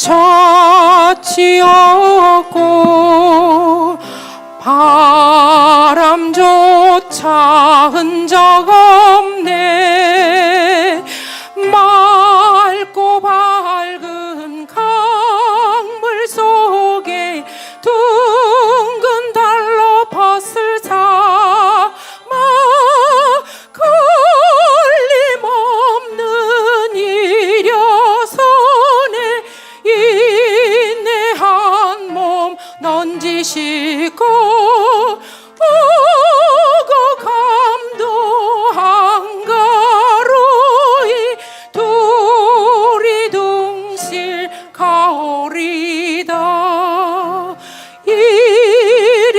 자치었고 바람조차 흔적 없네. 맑고 밝은 강물 속에 둥근 달로 벗을 삼아 걸림없는 이려선에 인내한 몸 넌지시고 오고 감도 한가로이 두리둥실 가오리다. 일이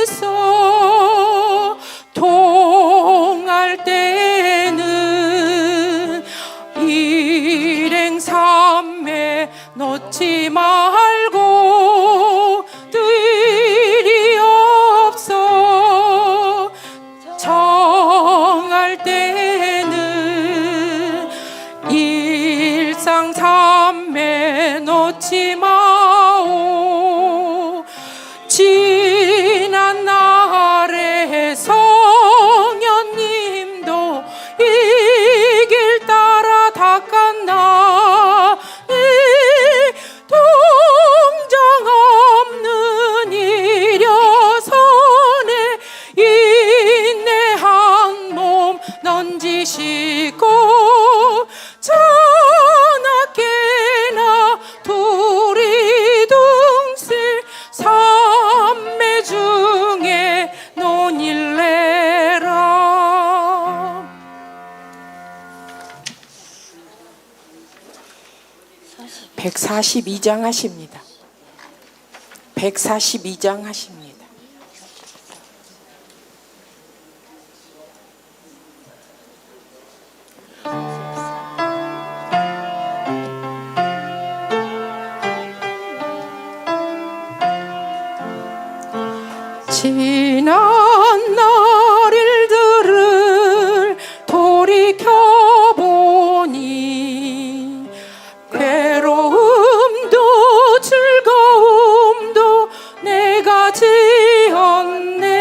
있어 통할 때는 일행삼매 놓지 말고 들이 없어 정할 때는 일상삼매 놓지 마오. 지난 날의 성현님도 이 길 따라 닦았나. 동정 없는 이려선에 인내한 몸 넌지시고 자나깨나 두리둥실 삼매 중에 논일래라. 142장 하십니다. 142장 하십니다. 지난 날 일들을 돌이켜보니 괴로움도 즐거움도 내가 지었네.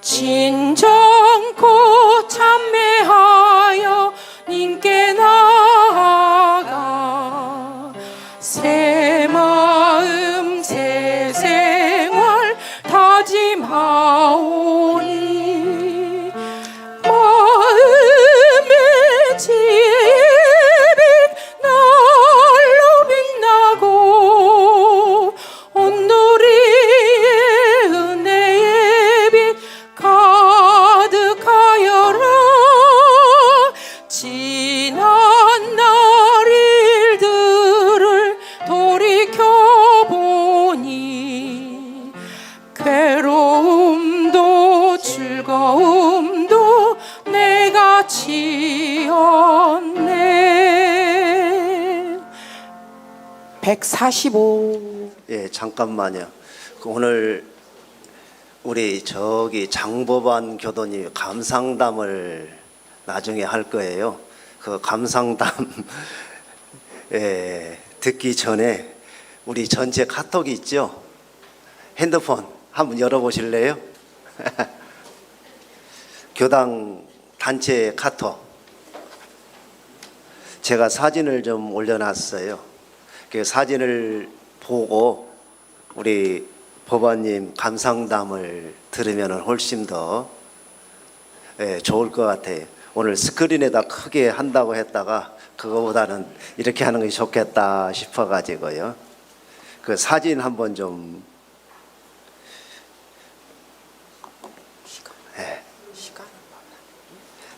진정코 참매하여 님께 나아가 새 마음 새 생활 다짐하오니 마음의 지혜의 빛 날로 빛나고 온누리의 은혜의 빛 가득하여라. 지난 날 일들을 돌이켜보니 괴로움도 즐거움도 내가 지었네. 145. 예, 잠깐만요. 오늘 우리 저기 장보반 교도님 감상담을 나중에 할 거예요. 그 감상담 듣기 전에 우리 전체 카톡이 있죠? 핸드폰 한번 열어보실래요? 교당 단체 카톡 제가 사진을 좀 올려놨어요. 그 사진을 보고 우리 법안님 감상담을 들으면 훨씬 더 좋을 것 같아요. 오늘 스크린에다 크게 한다고 했다가 그거보다는 이렇게 하는 게 좋겠다 싶어가지고요. 그 사진 한번 좀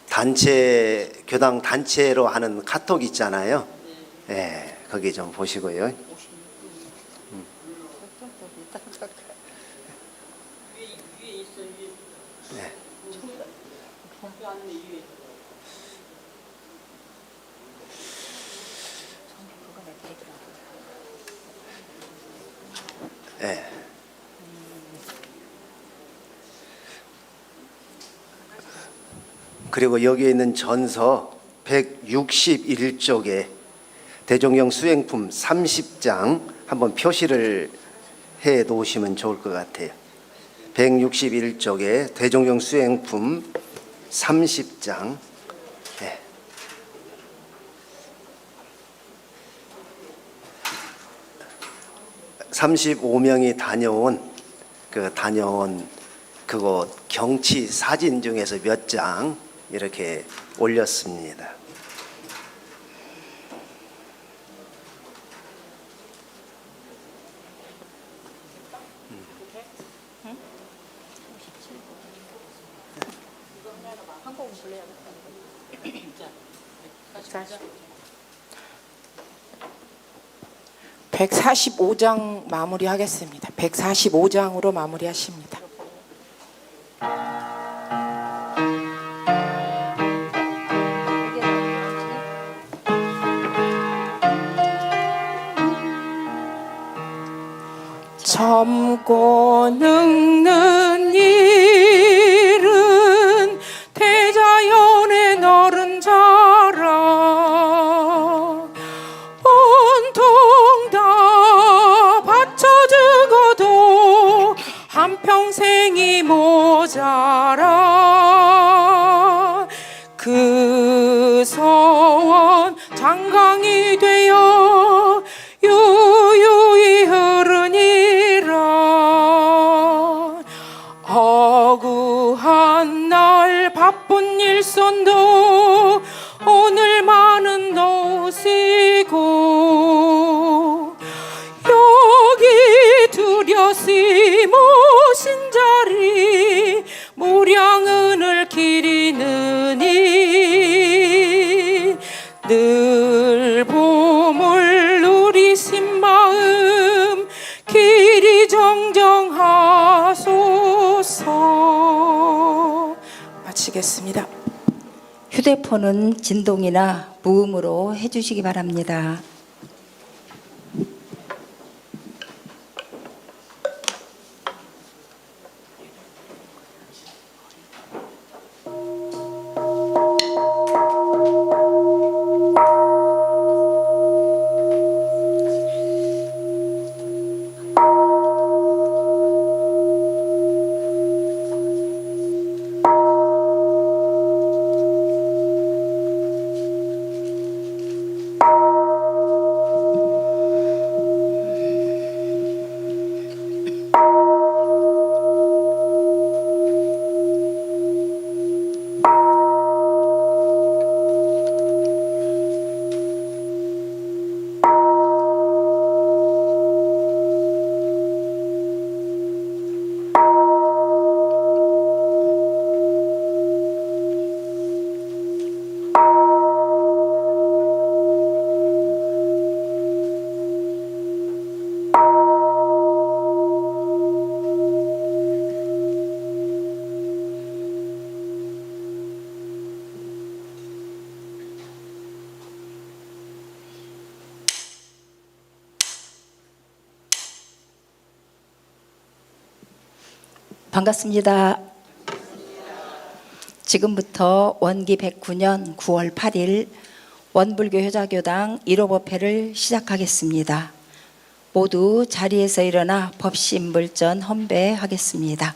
단체 교당 단체로 하는 카톡 있잖아요. 거기 좀 보시고요. 그리고 여기에 있는 전서 161쪽에 대종경 수행품 30장 한번 표시를 해 놓으시면 좋을 것 같아요. 161쪽에 대종경 수행품 30장. 네. (35명이) 다녀온 그곳 경치 사진 중에서 몇 장 이렇게 올렸습니다. (145장) 마무리하겠습니다. (145장으로) 마무리하십니다. 젊고 늙는 일은 대자연의 너른 자라 온통 다 바쳐 죽어도 한평생이 모자라 그 서원 장강이 되어 유유히 흐르니라 어구한 날 바쁜 일손도 오늘만은 놓으시고 여기 두려시 모신 자리 무량은을 기리느니 늘 봄을 누리신 마음 길이 정정하소서. 마치겠습니다. 휴대폰은 진동이나 무음으로 해주시기 바랍니다. 반갑습니다. 지금부터 원기 109년 9월 8일 원불교 효자교당 1호 법회를 시작하겠습니다. 모두 자리에서 일어나 법신불전 헌배하겠습니다.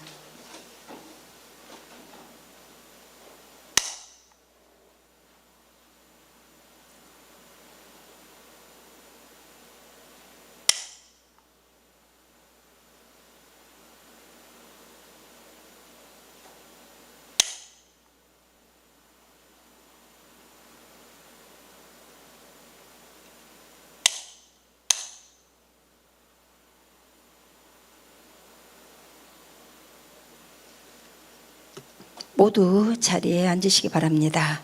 모두 자리에 앉으시기 바랍니다.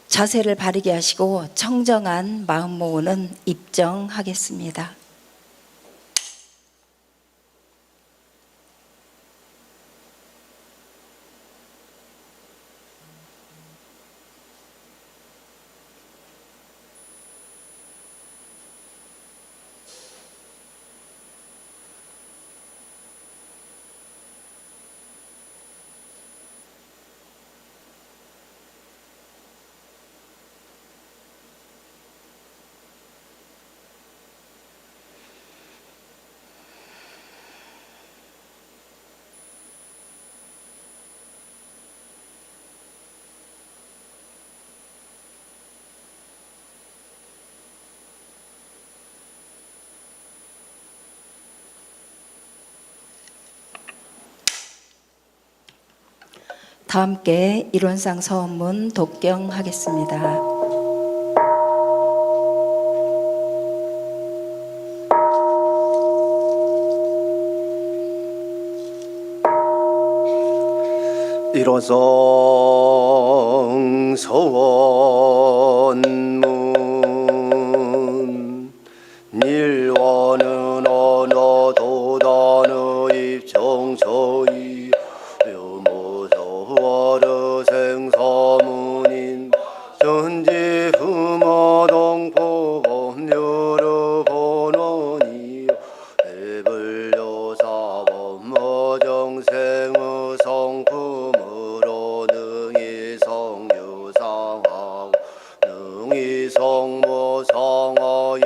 자세를 바르게 하시고 청정한 마음 모으는 입정하겠습니다. 다 함께 일원상 서원문 독경하겠습니다. 일원성 서원문 일원은 언어 도단의 입정서이 묘모서와르 생서문인 전지 흠어동포 법률의 본원이요 대불교사범 어정생의 성품으로 능히 성유상하고 능히 성모상하여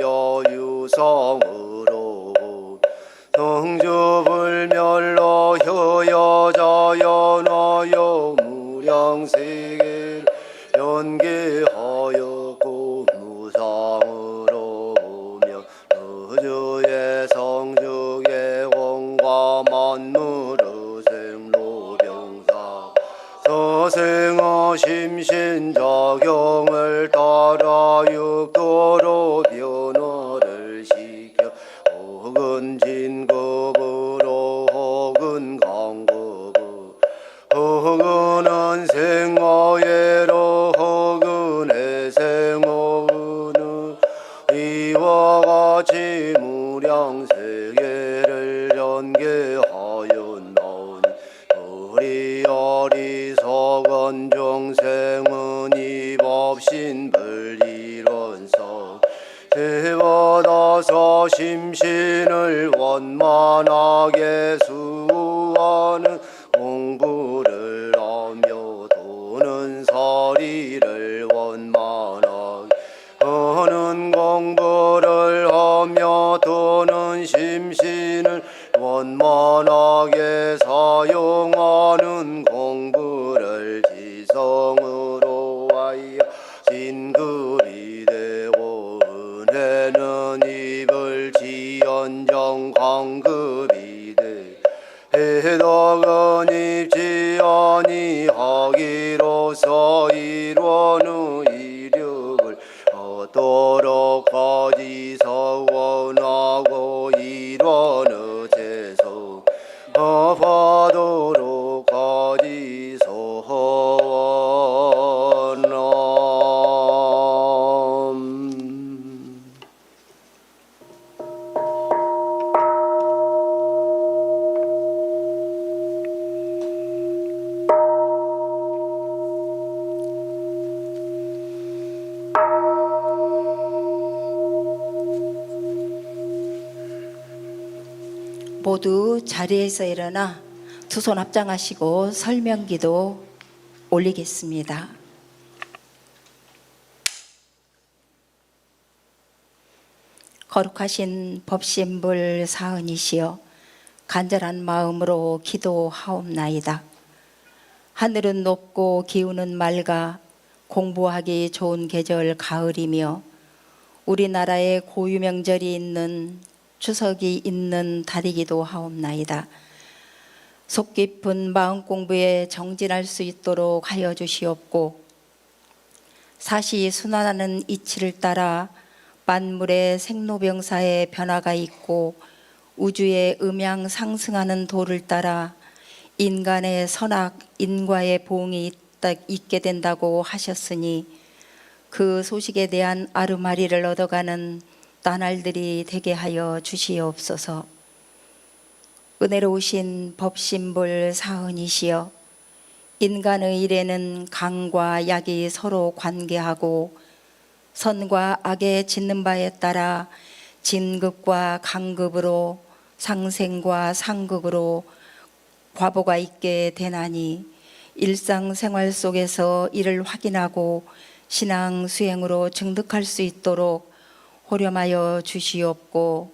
유성으로 성주불멸로 효여자연하여 무량세계를 연계하였고 무상으로 보며 우주의 성주의 공과 만물의 생로병사 서생어 심신작용을 따라 육도로 변화를 시켜 혹은 진급으로 혹은 강급으로 혹은 생어예로 혹은 해생어는 이와 같이 무량세계를 연계하였나오니 우리 어리석은 중생은 이 법신불이론성 대받아서 심신을 원만하게 수하는 공부를 하며 도는 사리를 원만하게 하는 공부를 하며 도는 심신을 원만하게 사용하는 공부를 지성으로 하여 진급이 되고 은혜는 입을 지연정 강급이 돼 해덕은 입지 아니하기로서 일원의 이력을 얻도록 가지서 원하고 일원의 재성 받도록 가지서 원함. 모두 자리에서 일어나 두 손 합장하시고 설명기도 올리겠습니다. 거룩하신 법신불 사은이시여 간절한 마음으로 기도하옵나이다. 하늘은 높고 기운은 맑아 공부하기 좋은 계절 가을이며 우리나라에 고유명절이 있는 추석이 있는 달이기도 하옵나이다. 속 깊은 마음 공부에 정진할 수 있도록 하여 주시옵고 사시 순환하는 이치를 따라 만물의 생로병사의 변화가 있고 우주의 음양 상승하는 도를 따라 인간의 선악 인과의 보응이 있게 된다고 하셨으니 그 소식에 대한 아르마리를 얻어가는 나날들이 되게 하여 주시옵소서. 은혜로우신 법신불 사은이시여 인간의 일에는 강과 약이 서로 관계하고 선과 악의 짓는 바에 따라 진급과 강급으로 상생과 상극으로 과보가 있게 되나니 일상생활 속에서 이를 확인하고 신앙 수행으로 증득할 수 있도록 호렴하여 주시옵고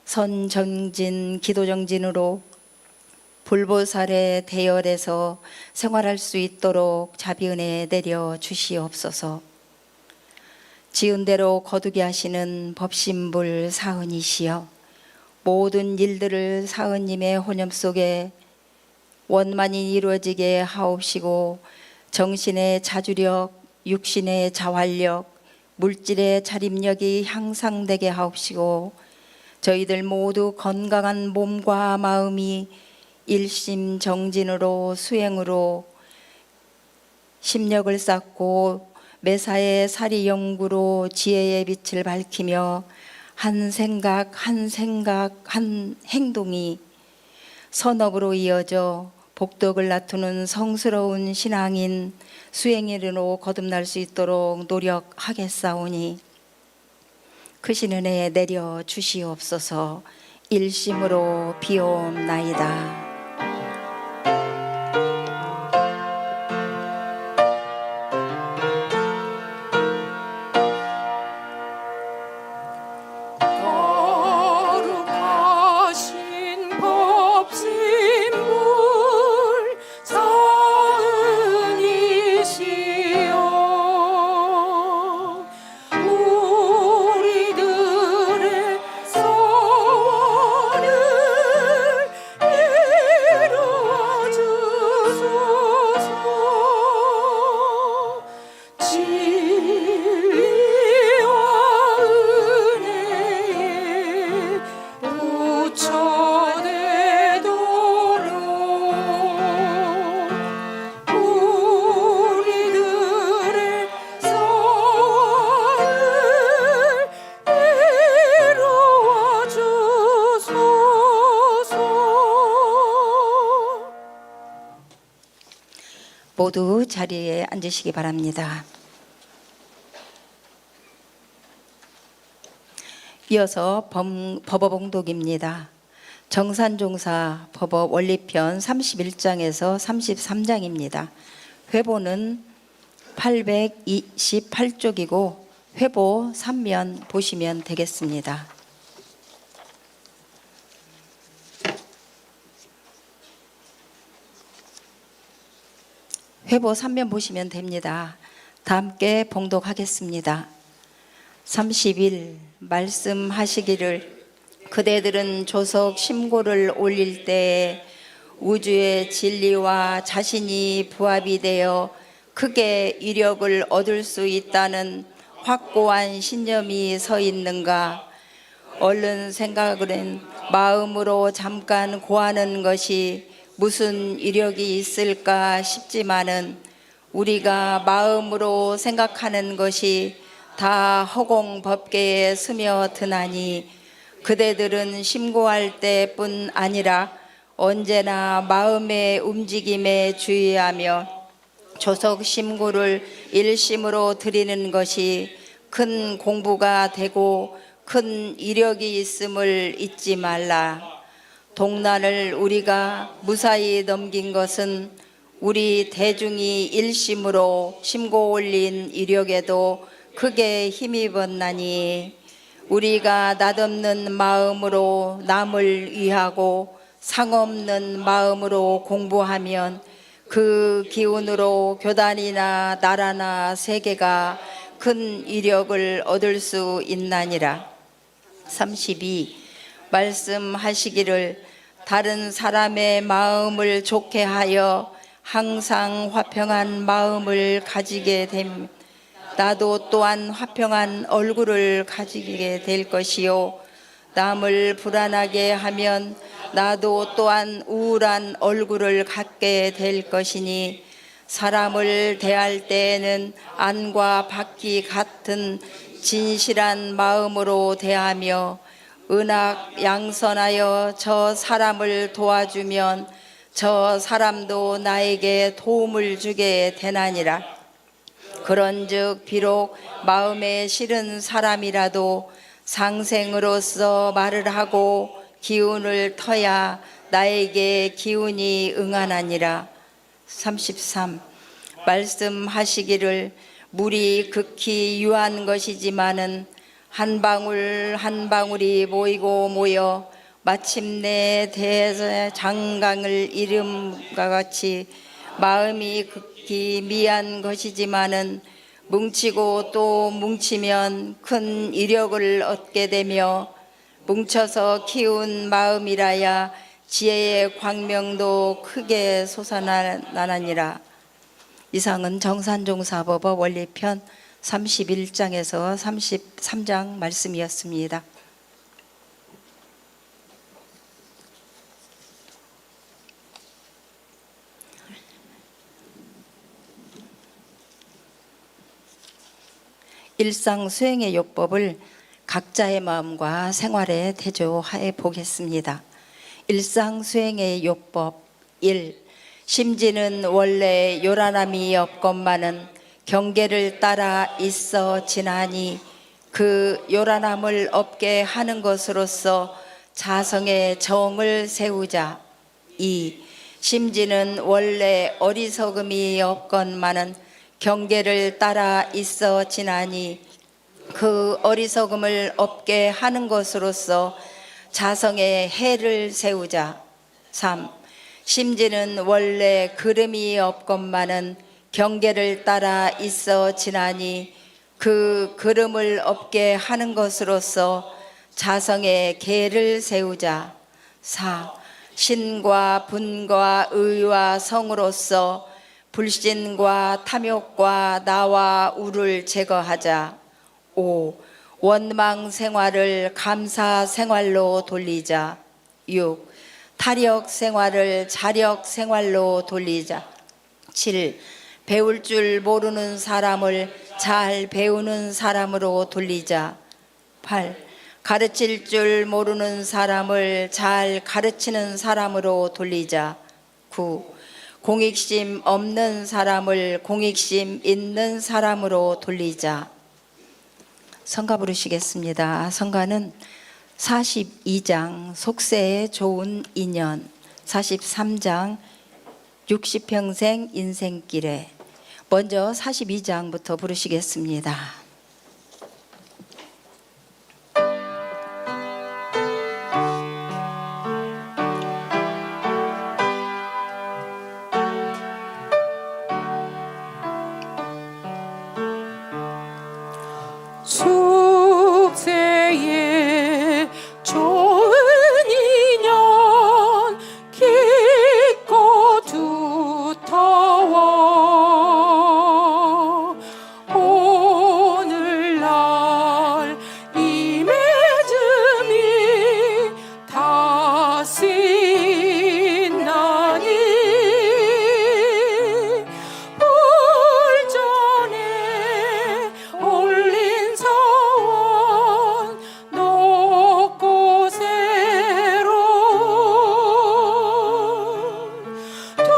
선정진 기도정진으로 불보살의 대열에서 생활할 수 있도록 자비은혜 내려 주시옵소서. 지은 대로 거두게 하시는 법신불 사은이시여 모든 일들을 사은님의 혼념 속에 원만히 이루어지게 하옵시고 정신의 자주력, 육신의 자활력, 물질의 자립력이 향상되게 하옵시고 저희들 모두 건강한 몸과 마음이 일심정진으로 수행으로 심력을 쌓고 매사에 사리 연구로 지혜의 빛을 밝히며 한 생각 한 행동이 선업으로 이어져 복덕을 나투는 성스러운 신앙인 수행인으로 거듭날 수 있도록 노력하겠사오니 크신 은혜 내려 주시옵소서. 일심으로 비옵나이다. 거룩하신 법신불 사은이시여 우리들의 소원을 이루어 주소서. 진리와 은혜에 부처되도록 우리들의 소원을 이루어 주소서. 모두 자리에 앉으시기 바랍니다. 이어서 법어봉독입니다. 정산종사 법어 원리편 31장에서 33장입니다. 회보는 828쪽이고 회보 3면 보시면 되겠습니다. 회보 3면 보시면 됩니다. 다 함께 봉독하겠습니다. 30일 말씀하시기를 그대들은 조석 심고를 올릴 때에 우주의 진리와 자신이 부합이 되어 크게 위력을 얻을 수 있다는 확고한 신념이 서 있는가? 얼른 생각은 마음으로 잠깐 고하는 것이 무슨 위력이 있을까 싶지만은 우리가 마음으로 생각하는 것이 다 허공법계에 스며드나니 그대들은 심고할 때뿐 아니라 언제나 마음의 움직임에 주의하며 조석 심고를 일심으로 드리는 것이 큰 공부가 되고 큰 이력이 있음을 잊지 말라. 동난을 우리가 무사히 넘긴 것은 우리 대중이 일심으로 심고 올린 이력에도 크게 힘입었나니 우리가 낯없는 마음으로 남을 위하고 상없는 마음으로 공부하면 그 기운으로 교단이나 나라나 세계가 큰 이력을 얻을 수 있나니라. 32. 말씀하시기를 다른 사람의 마음을 좋게 하여 항상 화평한 마음을 가지게 됨. 나도 또한 화평한 얼굴을 가지게 될 것이요 남을 불안하게 하면 나도 또한 우울한 얼굴을 갖게 될 것이니 사람을 대할 때에는 안과 밖이 같은 진실한 마음으로 대하며 은악 양선하여 저 사람을 도와주면 저 사람도 나에게 도움을 주게 되나니라. 그런즉 비록 마음에 싫은 사람이라도 상생으로서 말을 하고 기운을 터야 나에게 기운이 응하나니라. 33. 말씀하시기를 물이 극히 유한 것이지만은 한 방울 한 방울이 모이고 모여 마침내 대장강을 이름과 같이 마음이 극히 미한 것이지만은 뭉치고 또 뭉치면 큰 이력을 얻게 되며 뭉쳐서 키운 마음이라야 지혜의 광명도 크게 솟아나느니라. 이상은 정산종사법어 원리편 31장에서 33장 말씀이었습니다. 일상 수행의 요법을 각자의 마음과 생활에 대조하여 보겠습니다. 일상 수행의 요법 1. 심지는 원래 요란함이 없건만은 경계를 따라 있어 지나니 그 요란함을 없게 하는 것으로서 자성의 정을 세우자. 2. 심지는 원래 어리석음이 없건만은 경계를 따라 있어 지나니 그 어리석음을 없게 하는 것으로서 자성의 해를 세우자. 3. 심지는 원래 그름이 없건만은 경계를 따라 있어 지나니 그 그름을 없게 하는 것으로서 자성의 계를 세우자. 4. 신과 분과 의와 성으로서 불신과 탐욕과 나와 우를 제거하자. 5. 원망 생활을 감사 생활로 돌리자. 6. 타력 생활을 자력 생활로 돌리자. 7. 배울 줄 모르는 사람을 잘 배우는 사람으로 돌리자. 8. 가르칠 줄 모르는 사람을 잘 가르치는 사람으로 돌리자. 9. 공익심 없는 사람을 공익심 있는 사람으로 돌리자. 성가 부르시겠습니다. 성가는 42장 속세에 좋은 인연, 43장 60평생 인생길에, 먼저 42장부터 부르시겠습니다. 속세에 좋은 인연 깊고 두터워 오늘날 이 맺음이 다시나니 불전에 올린 서원 높고 새로운 두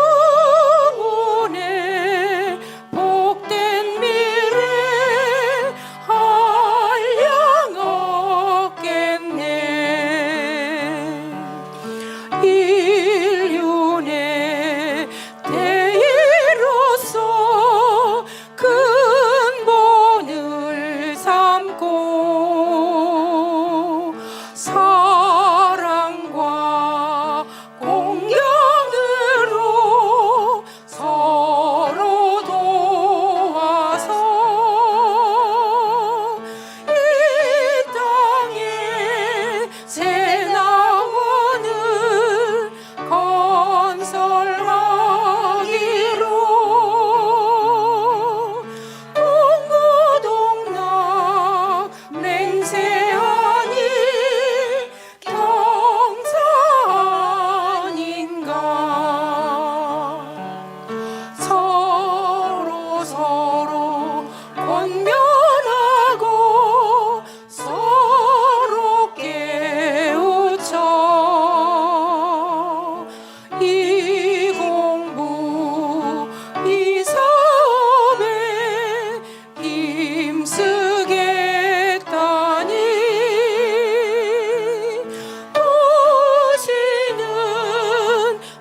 분의 복된 미래 한량 얻겠네. 인륜의 대의로서 근본을 삼고 사랑과 공경으로 서로 도와서 이 땅에 새 나무를 건설하기로 동고동락 맹세하니 경사 아닌가. 서로 권면하고 서로 깨우쳐 이 공부 이 사업에 힘쓰겠다니 도시는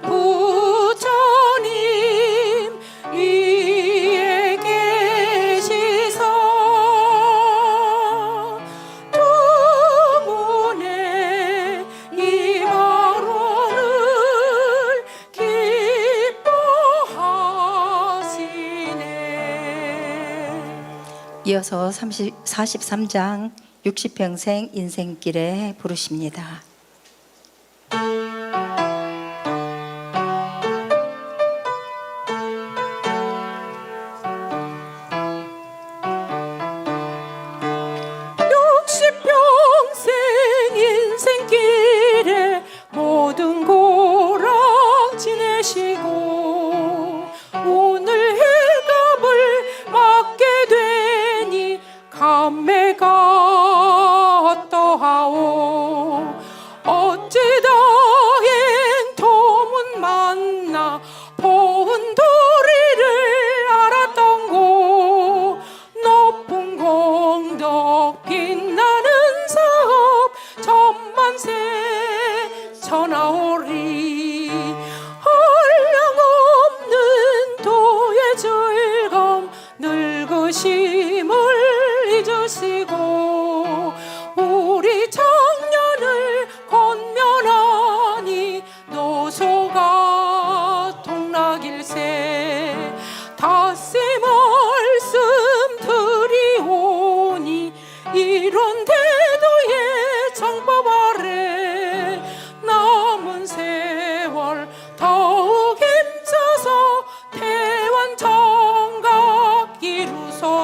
부처님 위에 계시사 두 분의 이 발언을 기뻐하시네. 이어서 43장 60평생 인생길에 부르십니다.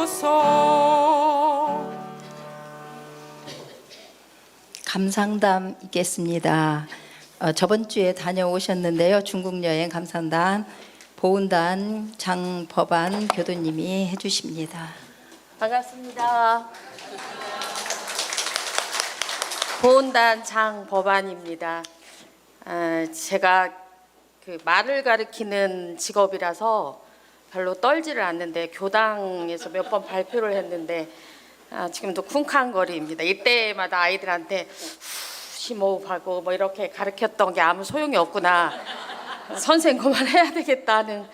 주소서. 감상담 있겠습니다. 저번 주에 다녀오셨는데요. 중국 여행 감상담 보은단 장법안 교도님이 해주십니다. 반갑습니다. 보은단 장법안입니다. 제가 그 말을 가르치는 직업이라서 별로 떨지를 않는데 교당에서 몇 번 발표를 했는데 지금도 쿵쾅거리입니다. 이때마다 아이들한테 심호흡하고 뭐 이렇게 가르쳤던 게 아무 소용이 없구나. 선생 그만해야 되겠다는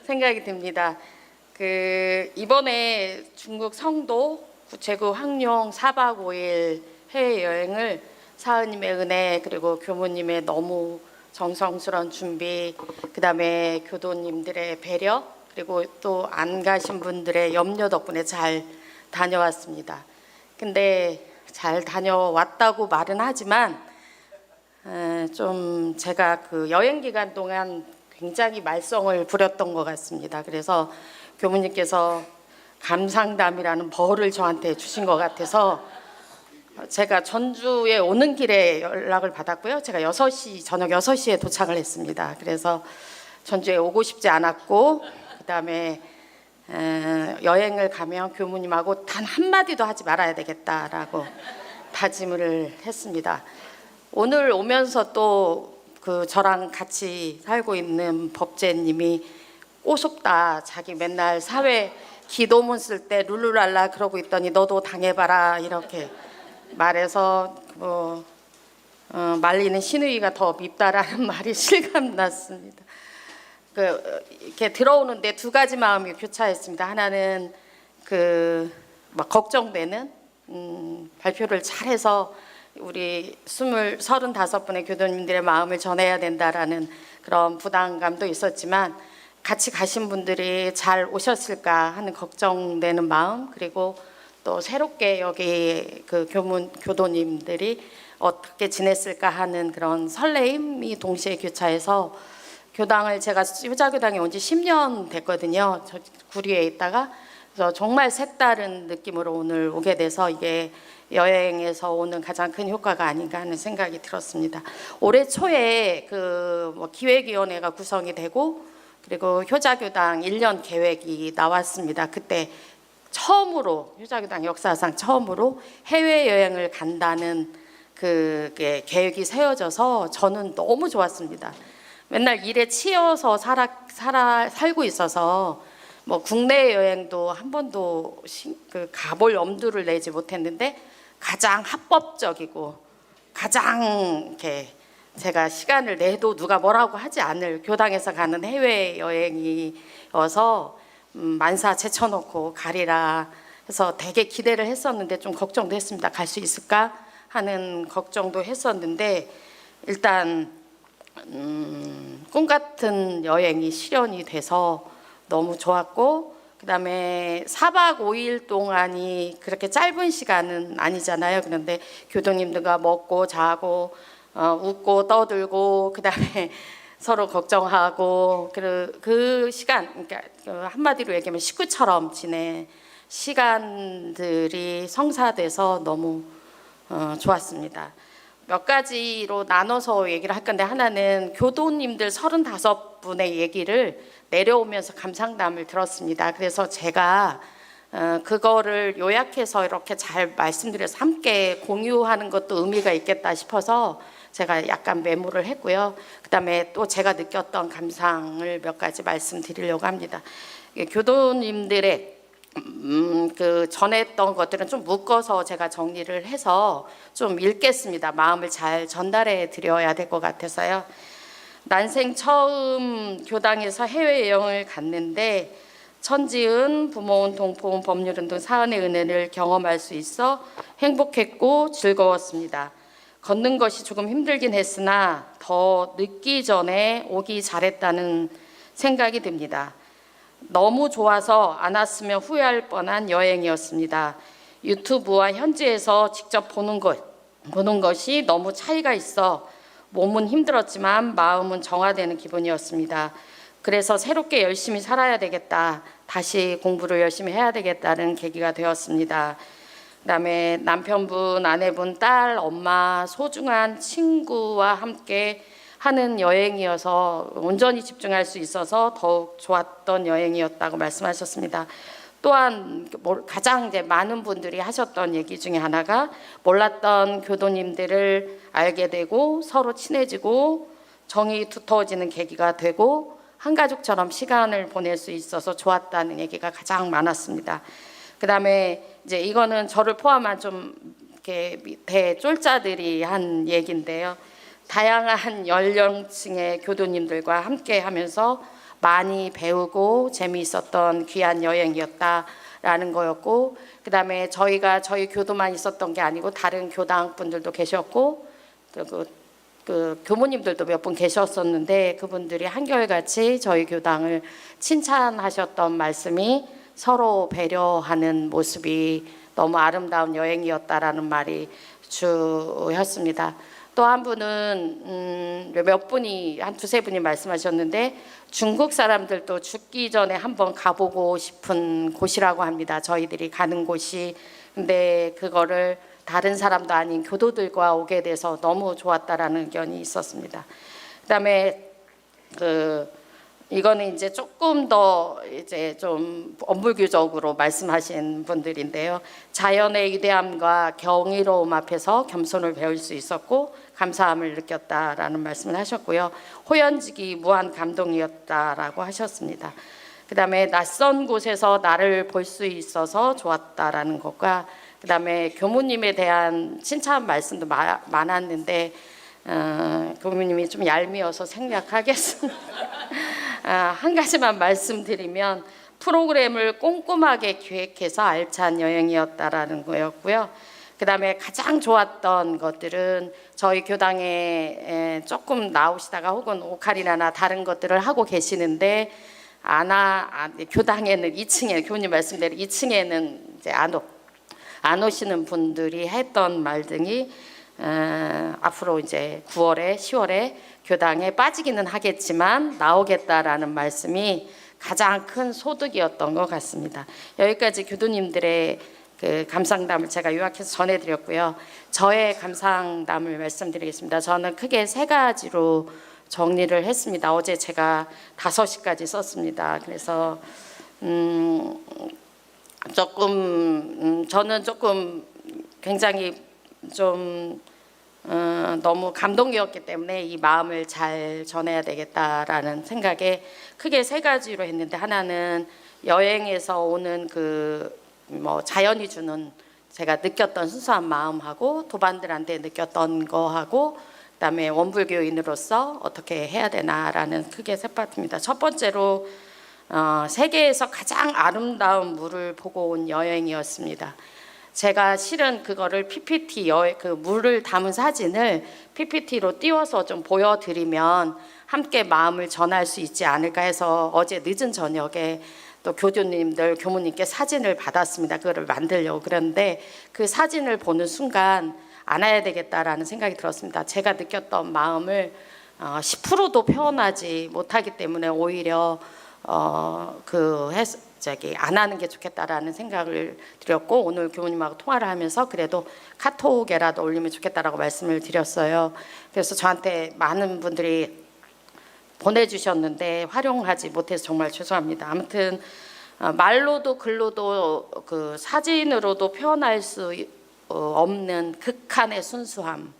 생각이 듭니다. 이번에 중국 성도 제구 황룡 4박 5일 해외 여행을 사은님의 은혜 그리고 교무님의 너무 정성스러운 준비, 그다음에 교도님들의 배려 그리고 또 안 가신 분들의 염려 덕분에 잘 다녀왔습니다. 근데 잘 다녀왔다고 말은 하지만 좀 제가 그 여행 기간 동안 굉장히 말썽을 부렸던 것 같습니다. 그래서 교무님께서 감상담이라는 벌을 저한테 주신 것 같아서 제가 전주에 오는 길에 연락을 받았고요. 제가 저녁 6시에 도착을 했습니다. 그래서 전주에 오고 싶지 않았고 그다음에 여행을 가면 교무님하고 단 한마디도 하지 말아야 되겠다라고 다짐을 했습니다. 오늘 오면서 또 그 저랑 같이 살고 있는 법제님이 꼬숩다. 자기 맨날 사회 기도문 쓸 때 룰루랄라 그러고 있더니 너도 당해봐라 이렇게 말해서 말리는 시누이가 더 밉다라는 말이 실감났습니다. 이렇게 들어오는데 두 가지 마음이 교차했습니다. 하나는 막 걱정되는 발표를 잘해서 우리 35분의 교도님들의 마음을 전해야 된다라는 그런 부담감도 있었지만 같이 가신 분들이 잘 오셨을까 하는 걱정되는 마음 그리고 또 새롭게 여기 교도님들이 어떻게 지냈을까 하는 그런 설레임이 동시에 교차해서 교당을 제가 효자교당에 온 지 10년 됐거든요. 저 구리에 있다가 그래서 정말 색다른 느낌으로 오늘 오게 돼서 이게 여행에서 오는 가장 큰 효과가 아닌가 하는 생각이 들었습니다. 올해 초에 기획위원회가 구성이 되고 그리고 효자교당 1년 계획이 나왔습니다. 그때 처음으로 효자교당 역사상 처음으로 해외여행을 간다는 그게 계획이 세워져서 저는 너무 좋았습니다. 맨날 일에 치여서 살고 있어서 뭐 국내 여행도 한 번도 가볼 엄두를 내지 못했는데 가장 합법적이고 가장 이렇게 제가 시간을 내도 누가 뭐라고 하지 않을 교당에서 가는 해외 여행이어서 만사 제쳐놓고 가리라 해서 되게 기대를 했었는데 좀 걱정도 했습니다. 갈 수 있을까 하는 걱정도 했었는데 일단 꿈 같은 여행이 실현이 돼서 너무 좋았고 그다음에 4박 5일 동안이 그렇게 짧은 시간은 아니잖아요. 그런데 교도님들과 먹고 자고 웃고 떠들고 그다음에 서로 걱정하고 그 시간 그러니까 한마디로 얘기하면 식구처럼 지낸 시간들이 성사돼서 너무 좋았습니다. 몇 가지로 나눠서 얘기를 할 건데 하나는 교도님들 35분의 얘기를 내려오면서 감상담을 들었습니다. 그래서 제가 그거를 요약해서 이렇게 잘 말씀드려서 함께 공유하는 것도 의미가 있겠다 싶어서 제가 약간 메모를 했고요. 그다음에 또 제가 느꼈던 감상을 몇 가지 말씀드리려고 합니다. 교도님들의 전했던 것들은 좀 묶어서 제가 정리를 해서 좀 읽겠습니다. 마음을 잘 전달해 드려야 될 것 같아서요. 난생 처음 교당에서 해외여행을 갔는데 천지은, 부모은, 동포은, 법률은 등 사은의 은혜를 경험할 수 있어 행복했고 즐거웠습니다. 걷는 것이 조금 힘들긴 했으나 더 늦기 전에 오기 잘했다는 생각이 듭니다. 너무 좋아서 안 왔으면 후회할 뻔한 여행이었습니다. 유튜브와 현지에서 직접 보는 것이 너무 차이가 있어 몸은 힘들었지만 마음은 정화되는 기분이었습니다. 그래서 새롭게 열심히 살아야 되겠다. 다시 공부를 열심히 해야 되겠다는 계기가 되었습니다. 그다음에 남편분, 아내분, 딸, 엄마, 소중한 친구와 함께 하는 여행이어서 온전히 집중할 수 있어서 더욱 좋았던 여행이었다고 말씀하셨습니다. 또한 가장 이제 많은 분들이 하셨던 얘기 중에 하나가 몰랐던 교도님들을 알게 되고 서로 친해지고 정이 두터워지는 계기가 되고 한 가족처럼 시간을 보낼 수 있어서 좋았다는 얘기가 가장 많았습니다. 그다음에 이제 이거는 저를 포함한 좀 이렇게 밑에 쫄자들이 한 얘기인데요. 다양한 연령층의 교도님들과 함께 하면서 많이 배우고 재미있었던 귀한 여행이었다라는 거였고, 그다음에 저희가 저희 교도만 있었던 게 아니고 다른 교당 분들도 계셨고 그 교무님들도 몇 분 계셨었는데 그분들이 한결같이 저희 교당을 칭찬하셨던 말씀이 서로 배려하는 모습이 너무 아름다운 여행이었다라는 말이 주였습니다. 또 한 분은 몇 분이 한 두세 분이 말씀하셨는데 중국 사람들도 죽기 전에 한번 가보고 싶은 곳이라고 합니다. 저희들이 가는 곳이. 근데 그거를 다른 사람도 아닌 교도들과 오게 돼서 너무 좋았다라는 의견이 있었습니다. 그다음에 이거는 이제 조금 더 이제 좀 엄불교적으로 말씀하신 분들인데요. 자연의 위대함과 경이로움 앞에서 겸손을 배울 수 있었고 감사함을 느꼈다라는 말씀을 하셨고요. 호연직이 무한 감동이었다라고 하셨습니다. 그다음에 낯선 곳에서 나를 볼 수 있어서 좋았다라는 것과 그다음에 교무님에 대한 칭찬 말씀도 많았는데 교무님이 좀 얄미워서 생략하겠습니다. 한 가지만 말씀드리면 프로그램을 꼼꼼하게 기획해서 알찬 여행이었다라는 거였고요. 그다음에 가장 좋았던 것들은 저희 교당에 조금 나오시다가 혹은 오카리나나 다른 것들을 하고 계시는데 교당에는 2층에 교우님 말씀대로 2층에는 이제 안 오시는 분들이 했던 말 등이 앞으로 이제 9월에 10월에 교당에 빠지기는 하겠지만 나오겠다라는 말씀이 가장 큰 소득이었던 것 같습니다. 여기까지 교도님들의 그 감상담을 제가 요약해서 전해드렸고요. 저의 감상담을 말씀드리겠습니다. 저는 크게 세 가지로 정리를 했습니다. 어제 제가 5시까지 썼습니다. 그래서 저는 조금 굉장히 좀 너무 감동이었기 때문에 이 마음을 잘 전해야 되겠다라는 생각에 크게 세 가지로 했는데, 하나는 여행에서 오는 자연이 주는 제가 느꼈던 순수한 마음하고 도반들한테 느꼈던 거하고 그다음에 원불교인으로서 어떻게 해야 되나라는 크게 세 파트입니다. 첫 번째로 세계에서 가장 아름다운 물을 보고 온 여행이었습니다. 제가 실은 그거를 PPT 그 물을 담은 사진을 PPT로 띄워서 좀 보여드리면 함께 마음을 전할 수 있지 않을까 해서 어제 늦은 저녁에 또 교주님들, 교무님께 사진을 받았습니다. 그거를 만들려고. 그런데 그 사진을 보는 순간 안아야 되겠다라는 생각이 들었습니다. 제가 느꼈던 마음을 10%도 표현하지 못하기 때문에 오히려 안 하는 게 좋겠다라는 생각을 드렸고, 오늘 교무님하고 통화를 하면서 그래도 카톡에라도 올리면 좋겠다라고 말씀을 드렸어요. 그래서 저한테 많은 분들이 보내주셨는데 활용하지 못해서 정말 죄송합니다. 아무튼 말로도 글로도 그 사진으로도 표현할 수 없는 극한의 순수함,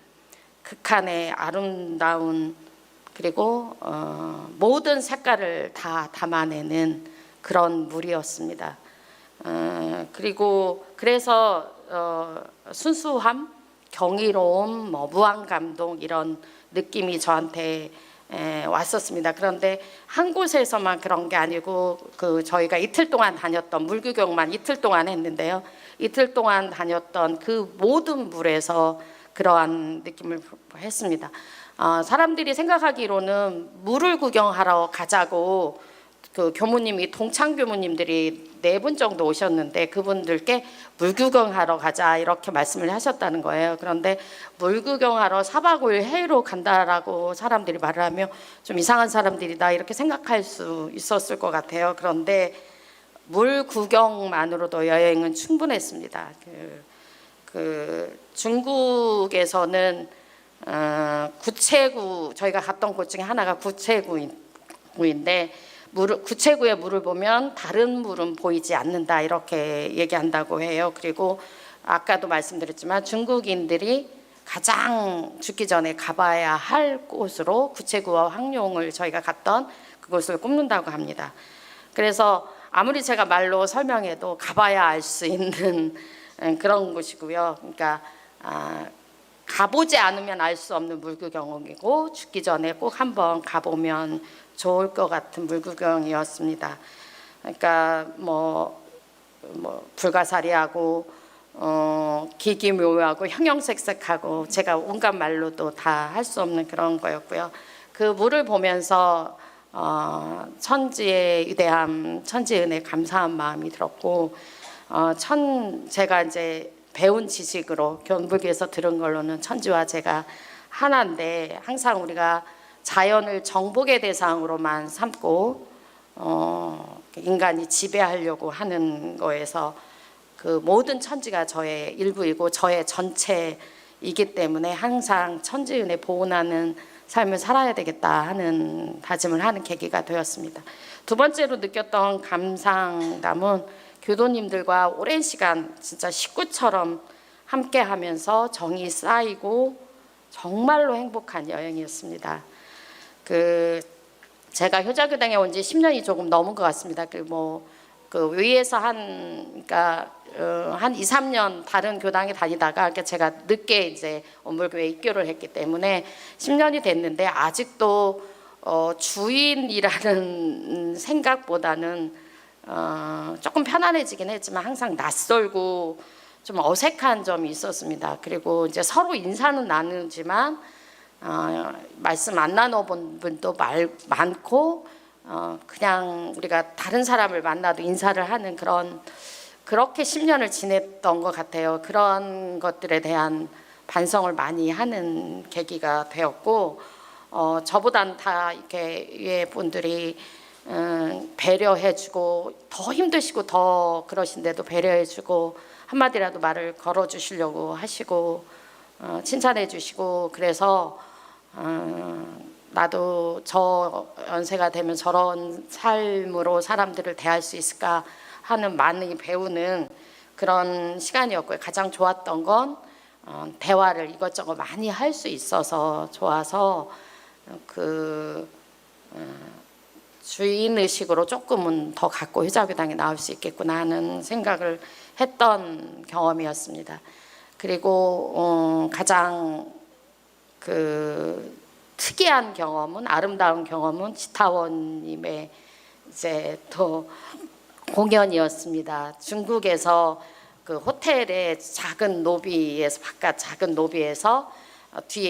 극한의 아름다운, 그리고 모든 색깔을 다 담아내는 그런 물이었습니다. 그래서 순수함, 경이로움, 무한 감동 이런 느낌이 저한테 왔었습니다. 그런데 한 곳에서만 그런 게 아니고 저희가 이틀 동안 다녔던 물구경만 이틀 동안 했는데요. 이틀 동안 다녔던 그 모든 물에서 그러한 느낌을 했습니다. 사람들이 생각하기로는 물을 구경하러 가자고 그 교무님이 동창 교무님들이 4분 정도 오셨는데 그분들께 물 구경하러 가자 이렇게 말씀을 하셨다는 거예요. 그런데 물 구경하러 4박 5일 해외로 간다라고 사람들이 말을 하면 좀 이상한 사람들이다 이렇게 생각할 수 있었을 것 같아요. 그런데 물 구경만으로도 여행은 충분했습니다. 중국에서는 구체구, 저희가 갔던 곳 중에 하나가 구체구인데 구체구의 물을 보면 다른 물은 보이지 않는다 이렇게 얘기한다고 해요. 그리고 아까도 말씀드렸지만 중국인들이 가장 죽기 전에 가봐야 할 곳으로 구체구와 황룡을 저희가 갔던 그곳을 꼽는다고 합니다. 그래서 아무리 제가 말로 설명해도 가봐야 알 수 있는 그런 곳이고요. 그러니까 가보지 않으면 알 수 없는 물구경이고 죽기 전에 꼭 한번 가보면 좋을 것 같은 물구경이었습니다. 그러니까 뭐 불가사리하고 기기묘하고 형형색색하고 제가 온갖 말로도 다 할 수 없는 그런 거였고요. 그 물을 보면서 천지의 위대함, 천지의 은혜에 감사한 마음이 들었고 제가 이제 배운 지식으로 경북에서 들은 걸로는 천지와 제가 하나인데 항상 우리가 자연을 정복의 대상으로만 삼고 인간이 지배하려고 하는 거에서 그 모든 천지가 저의 일부이고 저의 전체이기 때문에 항상 천지의 은혜 보존하는 삶을 살아야 되겠다 하는 다짐을 하는 계기가 되었습니다. 두 번째로 느꼈던 감상감은 교도님들과 오랜 시간 진짜 식구처럼 함께하면서 정이 쌓이고 정말로 행복한 여행이었습니다. 제가 효자교당에 온 지 10년이 조금 넘은 것 같습니다. 위에서 그러니까 한 2, 3년 다른 교당에 다니다가 제가 늦게 이제 원불교회 입교를 했기 때문에 10년이 됐는데 아직도 주인이라는 생각보다는 조금 편안해지긴 했지만 항상 낯설고 좀 어색한 점이 있었습니다. 그리고 이제 서로 인사는 나누지만 말씀 안 나눠본 분도 많고 그냥 우리가 다른 사람을 만나도 인사를 하는 그렇게 10년을 지냈던 것 같아요. 그런 것들에 대한 반성을 많이 하는 계기가 되었고 저보단 다 이렇게 위에 분들이 배려해주고 더 힘드시고 더 그러신데도 배려해주고 한마디라도 말을 걸어주시려고 하시고 칭찬해주시고 그래서 나도 저 연세가 되면 저런 삶으로 사람들을 대할 수 있을까 하는 많이 배우는 그런 시간이었고요. 가장 좋았던 건 대화를 이것저것 많이 할 수 있어서 좋아서 주인의식으로 조금은 더 갖고 효자교당에 나올 수 있겠구나 하는 생각을 했던 경험이었습니다. 그리고 가장 특이한 경험은 아름다운 경험은 지타원님의 이제 또 공연이었습니다. 중국에서 그 호텔의 작은 로비에서 바깥 작은 로비에서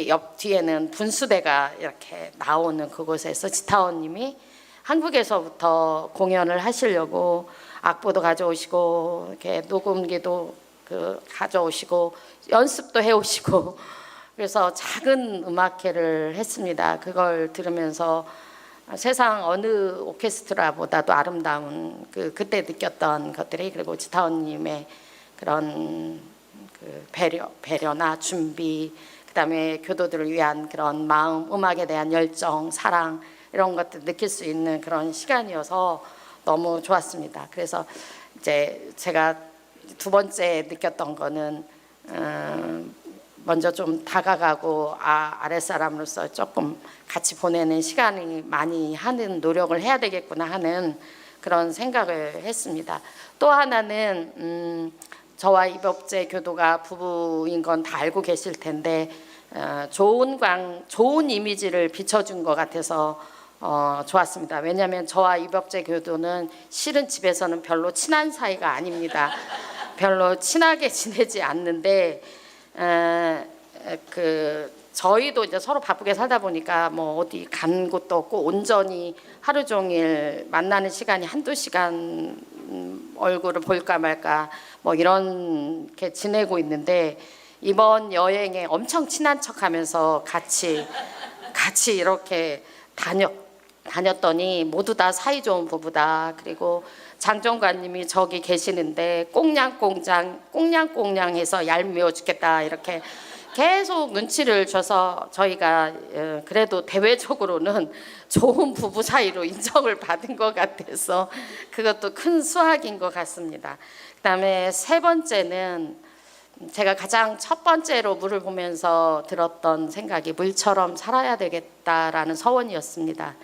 옆 뒤에는 분수대가 이렇게 나오는 그곳에서 지타원님이 한국에서부터 공연을 하시려고 악보도 가져오시고 이렇게 녹음기도 가져오시고 연습도 해오시고 그래서 작은 음악회를 했습니다. 그걸 들으면서 세상 어느 오케스트라보다도 아름다운 그때 느꼈던 것들이 그리고 지타원님의 그런 배려나 준비 그다음에 교도들을 위한 그런 마음, 음악에 대한 열정, 사랑 이런 것들 느낄 수 있는 그런 시간이어서 너무 좋았습니다. 그래서 이제 제가 두 번째 느꼈던 거는 먼저 좀 다가가고 아랫사람으로서 조금 같이 보내는 시간이 많이 하는 노력을 해야 되겠구나 하는 그런 생각을 했습니다. 또 하나는 저와 이법재 교도가 부부인 건 다 알고 계실 텐데 좋은 이미지를 비춰준 것 같아서 좋았습니다. 왜냐하면 저와 이법재 교도는 실은 집에서는 별로 친한 사이가 아닙니다. 별로 친하게 지내지 않는데 저희도 이제 서로 바쁘게 살다 보니까 뭐 어디 간 곳도 없고 온전히 하루 종일 만나는 시간이 한두 시간 얼굴을 볼까 말까 뭐 이렇게 지내고 있는데 이번 여행에 엄청 친한 척하면서 같이 이렇게 다녔더니 모두 다 사이 좋은 부부다. 그리고 장정관님이 저기 계시는데 꽁냥꽁냥해서 얄미워 죽겠다 이렇게 계속 눈치를 줘서 저희가 그래도 대외적으로는 좋은 부부 사이로 인정을 받은 것 같아서 그것도 큰 수확인 것 같습니다. 그다음에 세 번째는 제가 가장 첫 번째로 물을 보면서 들었던 생각이 물처럼 살아야 되겠다라는 서원이었습니다.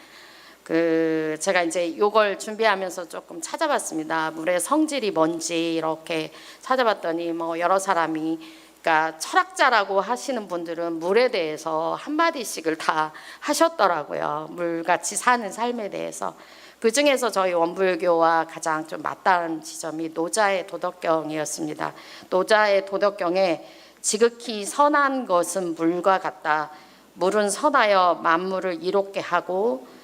제가 이제 요걸 준비하면서 조금 찾아봤습니다. 물의 성질이 뭔지 이렇게 찾아봤더니 뭐 여러 사람이, 그러니까 철학자라고 하시는 분들은 물에 대해서 한마디씩을 다 하셨더라고요. 물같이 사는 삶에 대해서. 그 중에서 저희 원불교와 가장 좀 맞닿은 지점이 노자의 도덕경이었습니다. 노자의 도덕경에 지극히 선한 것은 물과 같다. 물은 선하여 만물을 이롭게 하고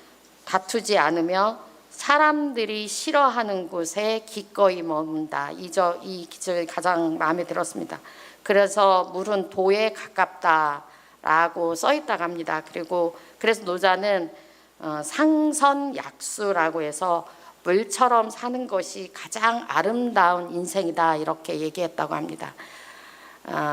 다투지 않으며 사람들이 싫어하는 곳에 기꺼이 머문다. 이 기절이 가장 마음에 들었습니다. 그래서 물은 도에 가깝다라고 써 있다고 합니다. 그래서 노자는 상선약수라고 해서 물처럼 사는 것이 가장 아름다운 인생이다 이렇게 얘기했다고 합니다.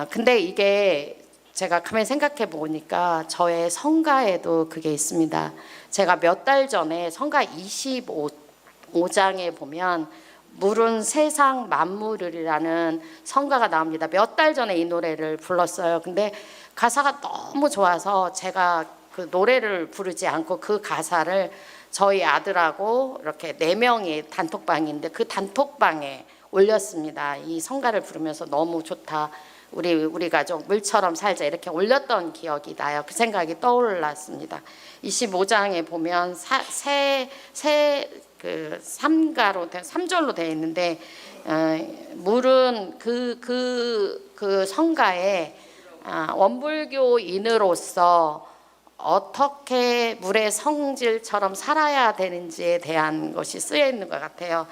근데 이게 제가 가만히 생각해 보니까 저의 성가에도 그게 있습니다. 제가 몇 달 전에 성가 25장에 보면 물은 세상 만물이라는 성가가 나옵니다. 몇 달 전에 이 노래를 불렀어요. 근데 가사가 너무 좋아서 제가 그 노래를 부르지 않고 그 가사를 저희 아들하고 이렇게 4명이 단톡방인데 그 단톡방에 올렸습니다. 이 성가를 부르면서 너무 좋다. 우리 가족 물처럼 살자 이렇게 올렸던 기억이 나요. 그 생각이 떠올랐습니다. 25장에 보면 그 3절로 되어 있는데 물은 그 성가에 원불교인으로서 어떻게 물의 성질처럼 살아야 되는지에 대한 것이 쓰여 있는 것 같아요.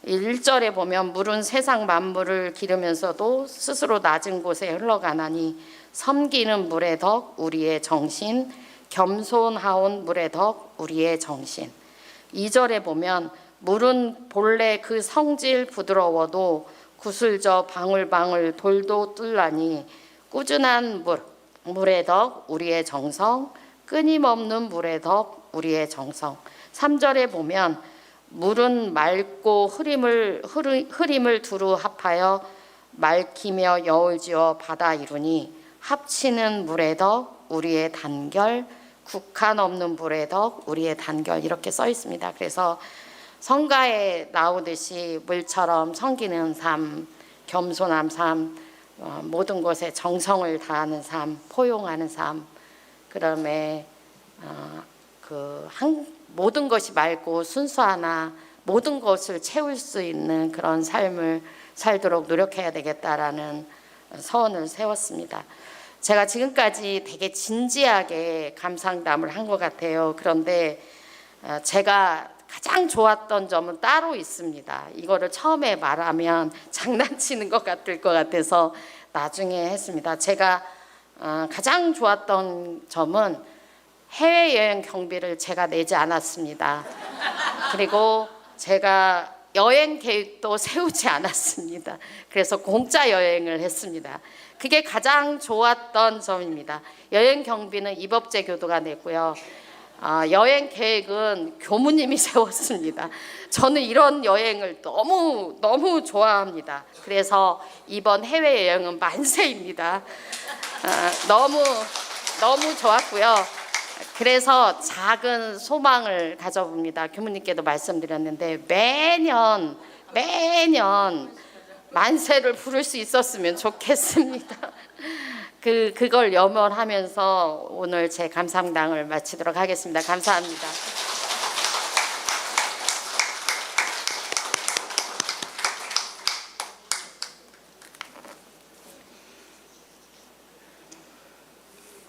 1절에 보면 물은 세상 만물을 기르면서도 스스로 낮은 곳에 흘러가나니 섬기는 물의 덕 우리의 정신, 겸손하온 물의 덕 우리의 정신. 2절에 보면 물은 본래 그 성질 부드러워도 구슬져 방울방울 돌도 뚫라니 꾸준한 물의 덕 우리의 정성, 끊임없는 물의 덕 우리의 정성. 3절에 보면 물은 맑고 흐림을 두루 합하여 맑히며 여울지어 바다 이루니 합치는 물의 덕 우리의 단결, 국한 없는 물의 덕 우리의 단결 이렇게 써 있습니다. 그래서 성가에 나오듯이 물처럼 섬기는 삶, 겸손한 삶, 모든 것에 정성을 다하는 삶, 포용하는 삶, 그다음에 모든 것이 맑고 순수하나 모든 것을 채울 수 있는 그런 삶을 살도록 노력해야 되겠다라는 서원을 세웠습니다. 제가 지금까지 되게 진지하게 감상담을 한 것 같아요. 그런데 제가 가장 좋았던 점은 따로 있습니다. 이거를 처음에 말하면 장난치는 것 같을 것 같아서 나중에 했습니다. 제가 가장 좋았던 점은 해외여행 경비를 제가 내지 않았습니다. 그리고 제가 여행 계획도 세우지 않았습니다. 그래서 공짜 여행을 했습니다. 그게 가장 좋았던 점입니다. 여행 경비는 입업제 교도가 냈고요. 여행 계획은 교무님이 세웠습니다. 저는 이런 여행을 너무 좋아합니다. 그래서 이번 해외여행은 만세입니다. 너무 좋았고요. 그래서 작은 소망을 가져봅니다. 교무님께도 말씀드렸는데 매년 만세를 부를 수 있었으면 좋겠습니다. 그걸 염원하면서 오늘 제 감상당을 마치도록 하겠습니다. 감사합니다.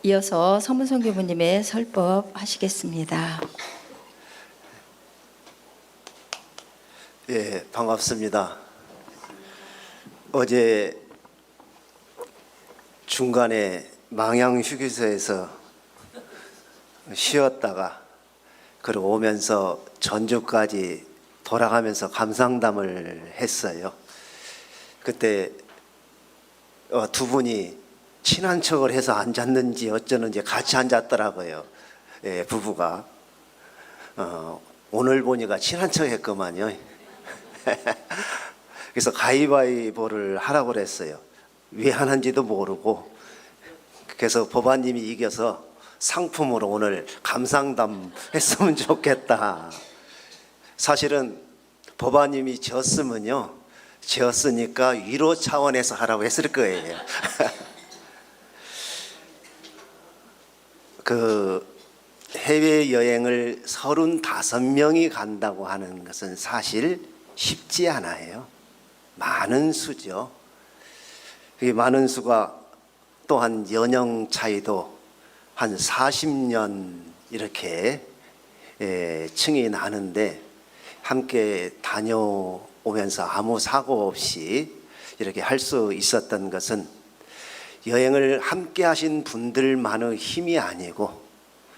이어서 서문성 교부님의 설법 하시겠습니다. 예, 반갑습니다. 어제 중간에 망향휴게소에서 쉬었다가 그리고 오면서 전주까지 돌아가면서 감상담을 했어요. 그때 두 분이 친한 척을 해서 앉았는지 어쩌는지 같이 앉았더라고요. 예, 부부가. 오늘 보니까 친한 척 했구만요. 그래서 가위바위보를 하라고 그랬어요. 왜 하는지도 모르고. 그래서 법안님이 이겨서 상품으로 오늘 감상담 했으면 좋겠다. 사실은 법안님이 졌으면요, 졌으니까 위로 차원에서 하라고 했을 거예요. 그 해외여행을 35명이 간다고 하는 것은 사실 쉽지 않아요. 많은 수죠. 이 많은 수가 또한 연령 차이도 한 40년 이렇게 층이 나는데 함께 다녀오면서 아무 사고 없이 이렇게 할 수 있었던 것은 여행을 함께 하신 분들만의 힘이 아니고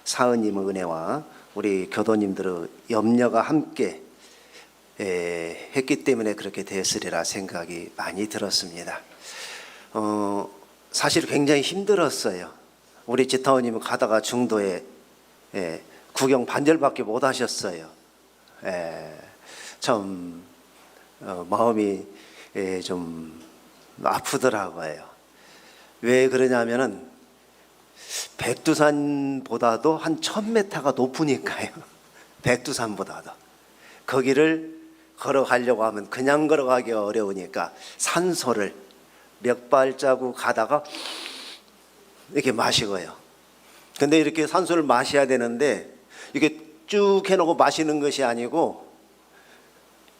사은님의 은혜와 우리 교도님들의 염려가 함께 했기 때문에 그렇게 됐으리라 생각이 많이 들었습니다. 사실 굉장히 힘들었어요. 우리 지타원님은 가다가 중도에 구경 반절밖에 못 하셨어요. 참 마음이 좀 아프더라고요. 왜 그러냐면은 백두산보다도 한 1000m가 높으니까요. 백두산보다도. 거기를 걸어가려고 하면 그냥 걸어가기 어려우니까 산소를 몇 발자국 가다가 이렇게 마시고요. 근데 이렇게 산소를 마셔야 되는데 이게 쭉 해놓고 마시는 것이 아니고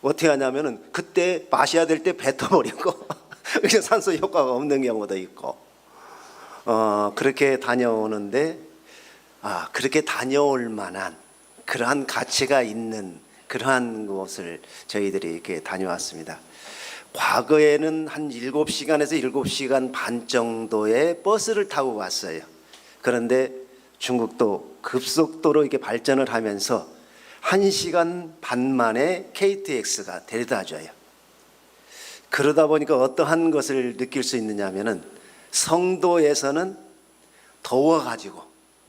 어떻게 하냐면은 그때 마셔야 될 때 뱉어버리고 그래서 산소 효과가 없는 경우도 있고 그렇게 다녀오는데 그렇게 다녀올 만한 그러한 가치가 있는 그러한 곳을 저희들이 이렇게 다녀왔습니다. 과거에는 한 7시간에서 7시간 반 정도의 버스를 타고 왔어요. 그런데 중국도 급속도로 이렇게 발전을 하면서 1시간 반 만에 KTX가 데려다 줘요. 그러다 보니까 어떠한 것을 느낄 수 있느냐 하면은 성도에서는 더워가지고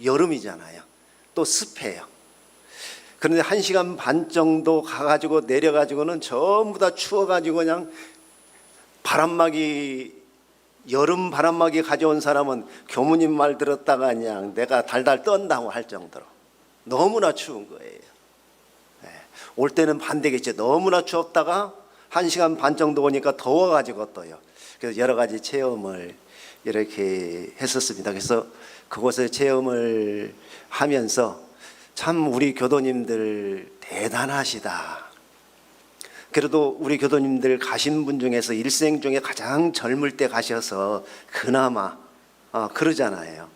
여름이잖아요. 또 습해요. 그런데 1시간 반 정도 가가지고 내려가지고는 전부 다 추워가지고 그냥 바람막이, 여름 바람막이 가져온 사람은 교무님 말 들었다가 그냥 내가 달달 떤다고 할 정도로 너무나 추운 거예요. 올 때는 반대겠죠. 너무나 추웠다가 1시간 반 정도 오니까 더워가지고 또요. 그래서 여러 가지 체험을 이렇게 했었습니다. 그래서 그곳에 체험을 하면서 참 우리 교도님들 대단하시다. 그래도 우리 교도님들 가신 분 중에서 일생 중에 가장 젊을 때 가셔서 그나마 그러잖아요.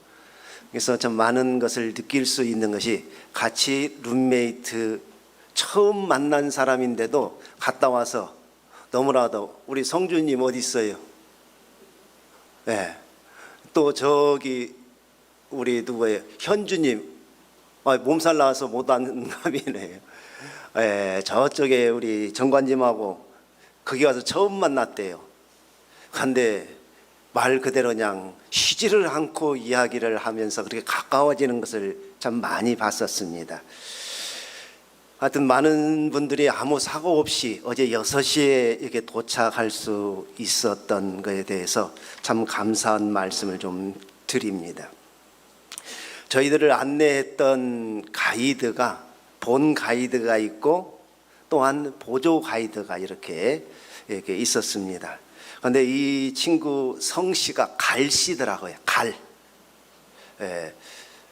그래서 참 많은 것을 느낄 수 있는 것이 같이 룸메이트 처음 만난 사람인데도 갔다 와서 너무나도 우리 성주님 어디 있어요? 네. 또 저기 우리 누구예요? 현주님 몸살 나와서 못 왔는 감이네요. 저쪽에 우리 정관님하고 거기 와서 처음 만났대요. 근데 말 그대로 그냥 쉬지를 않고 이야기를 하면서 그렇게 가까워지는 것을 참 많이 봤었습니다. 하여튼 많은 분들이 아무 사고 없이 어제 6시에 이렇게 도착할 수 있었던 것에 대해서 참 감사한 말씀을 좀 드립니다. 저희들을 안내했던 가이드가 본 가이드가 있고 또한 보조 가이드가 이렇게 있었습니다. 그런데 이 친구 성씨가 갈씨더라고요. 갈.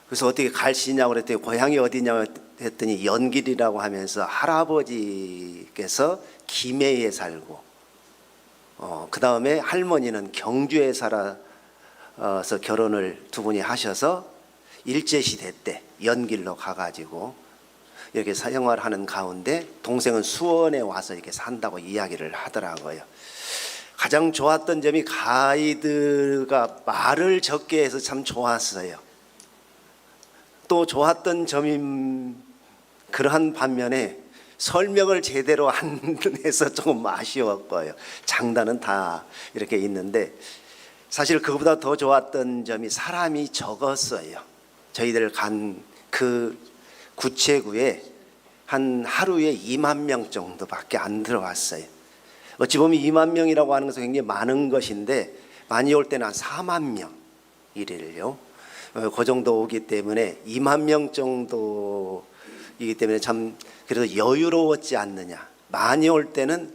그래서 어떻게 갈씨냐고 그랬더니 고향이 어디냐고 했더니 연길이라고 하면서 할아버지께서 김해에 살고 그 다음에 할머니는 경주에 살아서 결혼을 두 분이 하셔서 일제시대 때 연길로 가가지고 이렇게 생활하는 가운데 동생은 수원에 와서 이렇게 산다고 이야기를 하더라고요. 가장 좋았던 점이 가이드가 말을 적게 해서 참 좋았어요. 또 좋았던 점인 그러한 반면에 설명을 제대로 안 해서 조금 아쉬웠고요. 장단은 다 이렇게 있는데 사실 그보다 더 좋았던 점이 사람이 적었어요. 저희들 간 그 구체구에 한 하루에 2만 명 정도밖에 안 들어왔어요. 어찌 보면 2만 명이라고 하는 것은 굉장히 많은 것인데 많이 올 때는 한 4만 명 이래요. 그 정도 오기 때문에 2만 명 정도이기 때문에 참 그래도 여유로웠지 않느냐. 많이 올 때는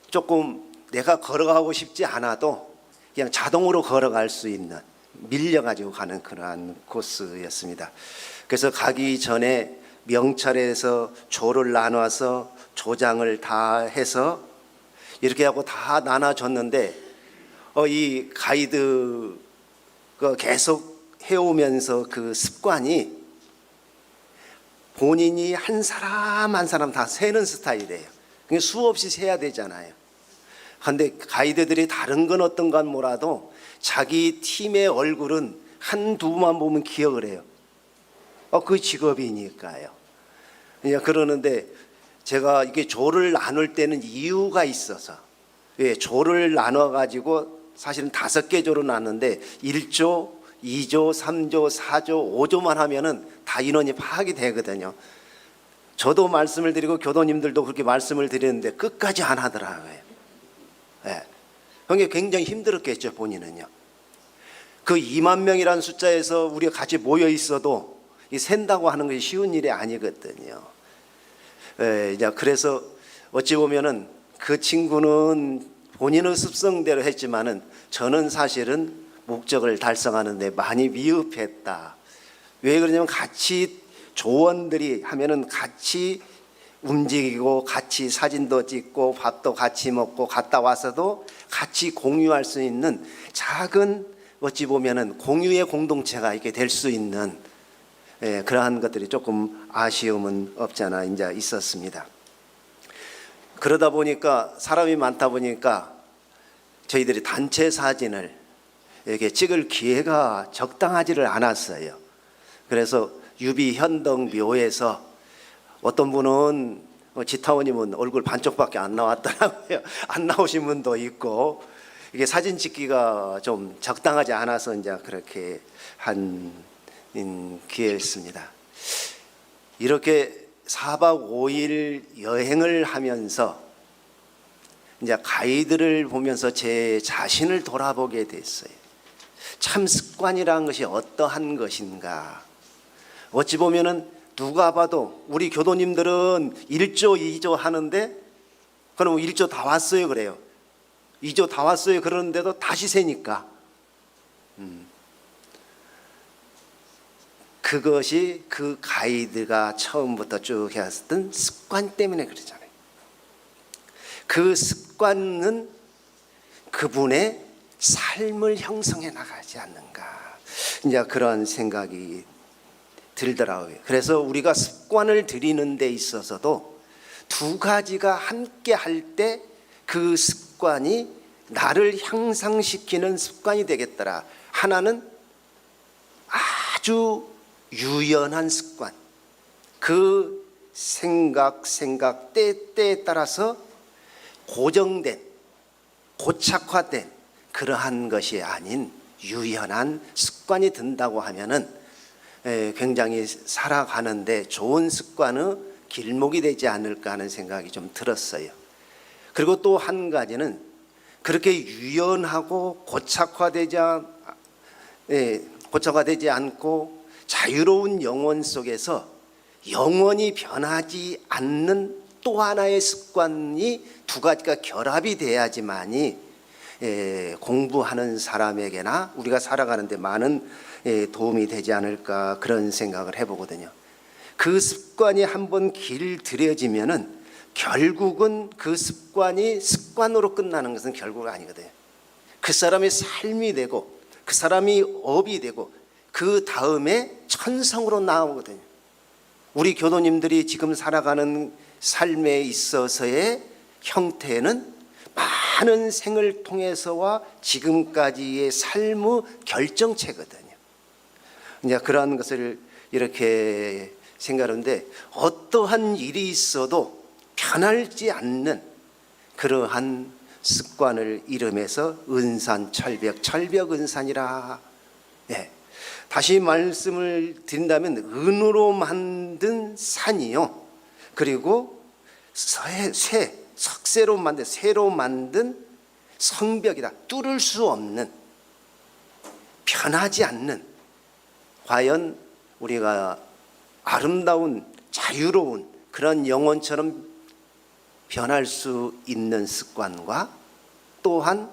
조금 내가 걸어가고 싶지 않아도 그냥 자동으로 걸어갈 수 있는 밀려가지고 가는 그러한 코스였습니다. 그래서 가기 전에 명찰에서 조를 나눠서 조장을 다 해서 이렇게 하고 다 나눠줬는데 이 가이드가 계속 해오면서 그 습관이 본인이 한 사람 한 사람 다 세는 스타일이에요. 그게 수없이 세야 되잖아요. 그런데 가이드들이 다른 건 어떤 건 몰라도 자기 팀의 얼굴은 한두만 보면 기억을 해요. 그 직업이니까요. 그러는데 제가 이게 조를 나눌 때는 이유가 있어서 조를 나눠가지고 사실은 5개 조로 나눴는데 1조, 2조, 3조, 4조, 5조만 하면은 다 인원이 파악이 되거든요. 저도 말씀을 드리고 교도님들도 그렇게 말씀을 드리는데 끝까지 안 하더라고요. 그게 굉장히 힘들었겠죠, 본인은요. 그 2만 명이라는 숫자에서 우리가 같이 모여 있어도 이 센다고 하는 것이 쉬운 일이 아니거든요. 그래서 어찌 보면은 그 친구는 본인의 습성대로 했지만은 저는 사실은 목적을 달성하는 데 많이 미흡했다. 왜 그러냐면 같이 조원들이 하면은 같이 움직이고 같이 사진도 찍고 밥도 같이 먹고 갔다 와서도 같이 공유할 수 있는 작은 어찌 보면은 공유의 공동체가 이렇게 될 수 있는 그러한 것들이 조금 아쉬움은 없지 않아 이제 있었습니다. 그러다 보니까 사람이 많다 보니까 저희들이 단체 사진을 이렇게 찍을 기회가 적당하지를 않았어요. 그래서 유비 현덕 묘에서 어떤 분은 지타원님은 얼굴 반쪽밖에 안 나왔더라고요. 안 나오신 분도 있고 이게 사진 찍기가 좀 적당하지 않아서 이제 그렇게 한 기회였습니다. 이렇게 4박 5일 여행을 하면서 이제 가이드를 보면서 제 자신을 돌아보게 됐어요. 참 습관이라는 것이 어떠한 것인가. 어찌 보면은 누가 봐도 우리 교도님들은 1조, 2조 하는데 그럼 1조 다 왔어요 그래요. 2조 다 왔어요 그러는데도 다시 세니까 그것이 그 가이드가 처음부터 쭉 해왔던 습관 때문에 그러잖아요. 그 습관은 그분의 삶을 형성해 나가지 않는가 이제 그런 생각이 들더라고요. 그래서 우리가 습관을 들이는 데 있어서도 두 가지가 함께 할 때 그 습관이 나를 향상시키는 습관이 되겠더라. 하나는 아주 유연한 습관, 그 생각 때에 따라서 고정된 고착화된 그러한 것이 아닌 유연한 습관이 든다고 하면은 굉장히 살아가는데 좋은 습관의 길목이 되지 않을까 하는 생각이 좀 들었어요. 그리고 또 한 가지는 그렇게 유연하고 고착화되지 않고 자유로운 영혼 속에서 영원히 변하지 않는 또 하나의 습관이 두 가지가 결합이 돼야지만이 공부하는 사람에게나 우리가 살아가는 데 많은 도움이 되지 않을까 그런 생각을 해보거든요. 그 습관이 한번 길들여지면은 결국은 그 습관이 습관으로 끝나는 것은 결국 아니거든요. 그 사람의 삶이 되고 그 사람이 업이 되고 그 다음에 천성으로 나오거든요. 우리 교도님들이 지금 살아가는 삶에 있어서의 형태는 많은 생을 통해서와 지금까지의 삶의 결정체거든요. 이제 그러한 것을 이렇게 생각하는데 어떠한 일이 있어도 변하지 않는 그러한 습관을 이름해서 은산철벽, 철벽은산이라. 예. 다시 말씀을 드린다면 은으로 만든 산이요, 그리고 석쇠로 만든, 쇠로 만든 성벽이다. 뚫을 수 없는, 변하지 않는, 과연 우리가 아름다운 자유로운 그런 영혼처럼 변할 수 있는 습관과, 또한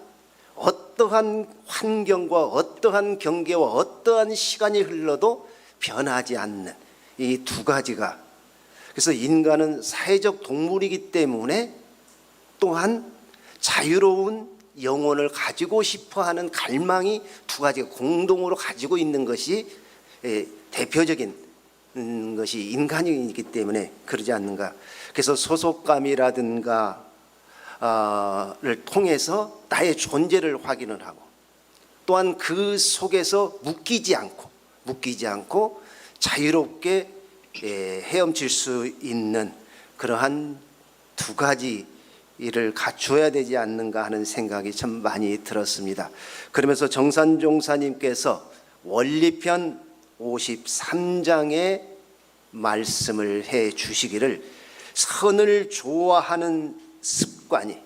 어떠한 환경과 어떠한 경계와 어떠한 시간이 흘러도 변하지 않는 이 두 가지가, 그래서 인간은 사회적 동물이기 때문에 또한 자유로운 영혼을 가지고 싶어하는 갈망이 두 가지가 공동으로 가지고 있는 것이 대표적인 것이 인간이기 때문에 그러지 않는가. 그래서 소속감이라든가 를 통해서 나의 존재를 확인을 하고, 또한 그 속에서 묶이지 않고 자유롭게 헤엄칠 수 있는 그러한 두 가지 일을 갖추어야 되지 않는가 하는 생각이 참 많이 들었습니다. 그러면서 정산종사님께서 원리편 53장의 말씀을 해 주시기를, 선을 좋아하는 습관이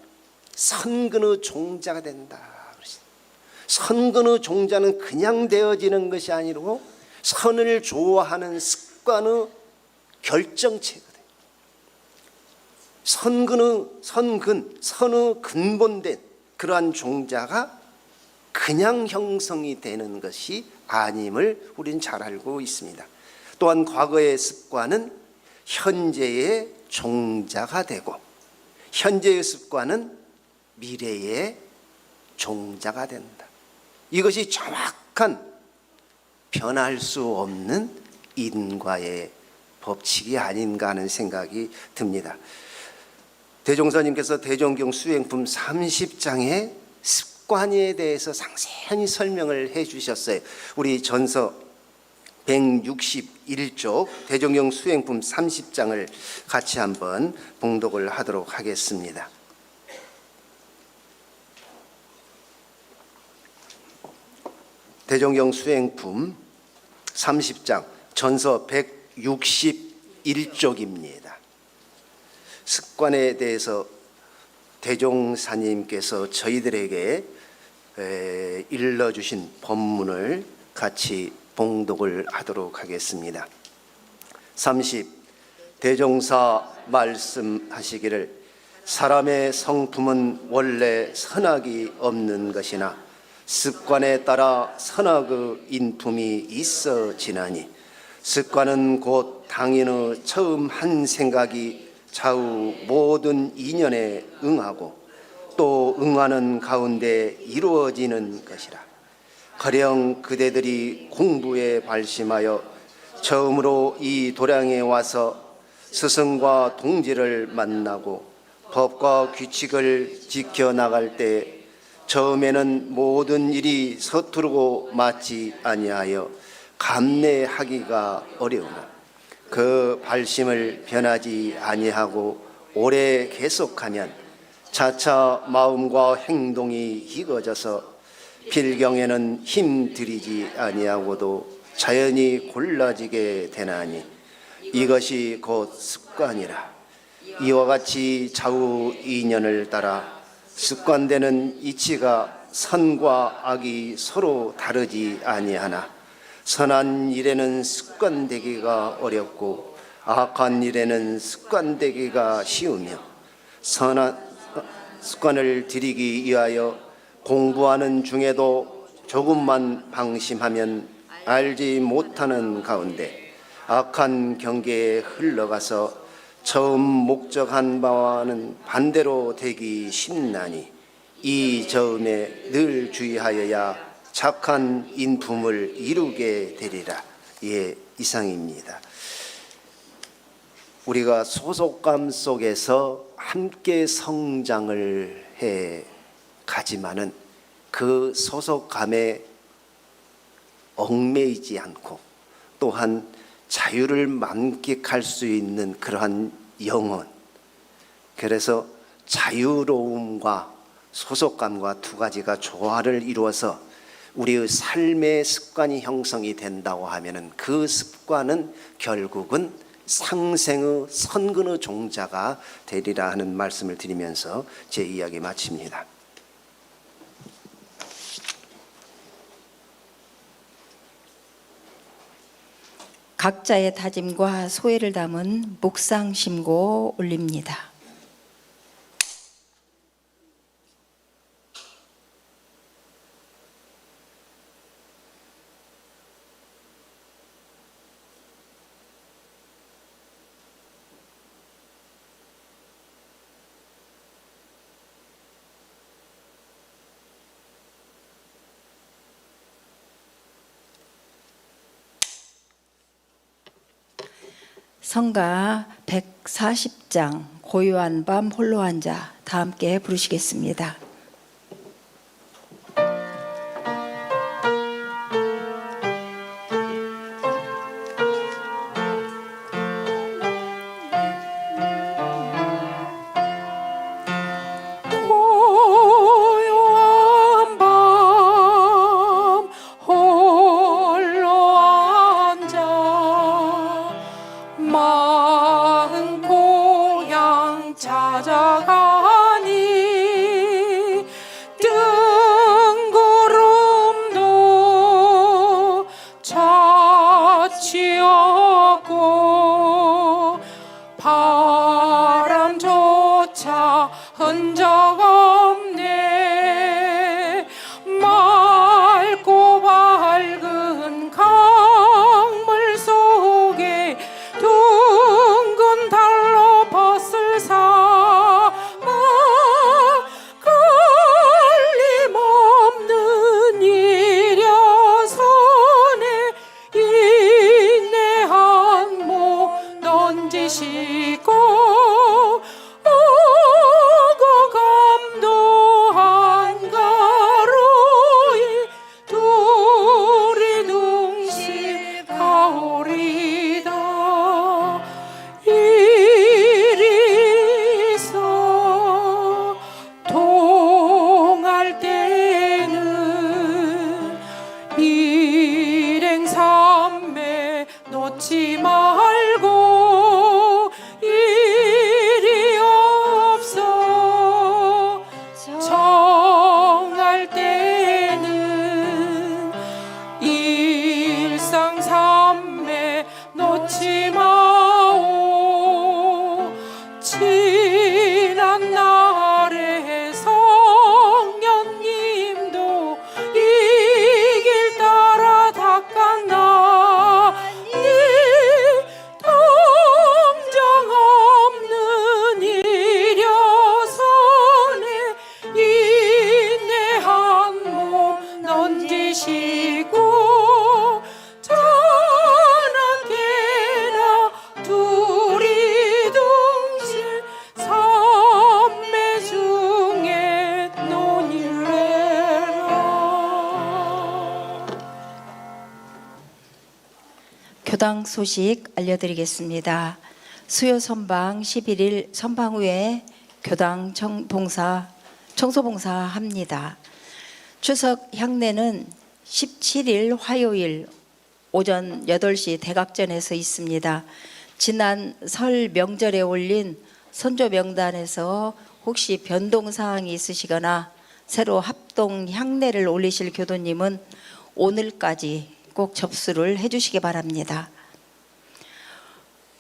선근의 종자가 된다. 선근의 종자는 그냥 되어지는 것이 아니고 선을 좋아하는 습관의 결정체거든요. 선의 근본된 그러한 종자가 그냥 형성이 되는 것이 아님을 우리는 잘 알고 있습니다. 또한 과거의 습관은 현재의 종자가 되고, 현재의 습관은 미래의 종자가 된다. 이것이 정확한 변할 수 없는 인과의 법칙이 아닌가 하는 생각이 듭니다. 대종사님께서 대종경 수행품 30장의 습관에 대해서 상세히 설명을 해 주셨어요. 우리 전서 161쪽 대종경 수행품 30장을 같이 한번 봉독을 하도록 하겠습니다. 대종경 수행품 30장 전서 161쪽입니다. 습관에 대해서 대종사님께서 저희들에게 일러주신 법문을 같이 봉독을 하도록 하겠습니다. 30. 대종사 말씀하시기를, 사람의 성품은 원래 선악이 없는 것이나 습관에 따라 선악의 인품이 있어지나니, 습관은 곧 당인의 처음 한 생각이 좌우 모든 인연에 응하고 또 응하는 가운데 이루어지는 것이라. 가령 그대들이 공부에 발심하여 처음으로 이 도량에 와서 스승과 동지를 만나고 법과 규칙을 지켜나갈 때 처음에는 모든 일이 서투르고 맞지 아니하여 감내하기가 어려우나, 그 발심을 변하지 아니하고 오래 계속하면 차차 마음과 행동이 희거져서 필경에는 힘들이지 아니하고도 자연히 골라지게 되나니, 이것이 곧 습관이라. 이와 같이 좌우 인연을 따라 습관되는 이치가 선과 악이 서로 다르지 아니하나, 선한 일에는 습관되기가 어렵고 악한 일에는 습관되기가 쉬우며, 선한 습관을 들이기 위하여 공부하는 중에도 조금만 방심하면 알지 못하는 가운데 악한 경계에 흘러가서 처음 목적한 바와는 반대로 되기 쉽나니, 이 저음에 늘 주의하여야 착한 인품을 이루게 되리라. 예, 이상입니다. 우리가 소속감 속에서 함께 성장을 해 가지만은 그 소속감에 얽매이지 않고 또한 자유를 만끽할 수 있는 그러한 영혼, 그래서 자유로움과 소속감과 두 가지가 조화를 이루어서 우리의 삶의 습관이 형성이 된다고 하면은 그 습관은 결국은 상생의 선근의 종자가 되리라 하는 말씀을 드리면서 제 이야기 마칩니다. 각자의 다짐과 소회를 담은 묵상심고 올립니다. 성가 140장 고요한 밤 홀로 앉아 다 함께 부르시겠습니다. 고요한 밤 홀로 앉아 마음 고향 찾아가니 뜬구름도 차치 없고 바람조차 흔적 없네. 맑고 밝은 강물 속에 둥근 달로 벗을 삼아 걸림없는 이려선에 인내한 목 던지시고 오고 감도한 가로이 둘이 둥실 가오리다. 이리 있어 동할 때는 일행 삼매 놓지 말고 일이 없어 정할 때는 일상삼매 놓지 마오. 지난 날의 성령님도 이 길 따라 닦았나니 동정 없는 이려선에 인내한 몸 던지시고 전하게나 둘이 둥실 삼매 중에 논일래라. 교당 소식 알려드리겠습니다. 수요 선방 11일 선방 후에 교당 청소봉사 합니다. 추석 향례는 17일 화요일 오전 8시 대각전에서 있습니다. 지난 설 명절에 올린 선조 명단에서 혹시 변동 사항이 있으시거나 새로 합동 향례를 올리실 교도님은 오늘까지 꼭 접수를 해주시기 바랍니다.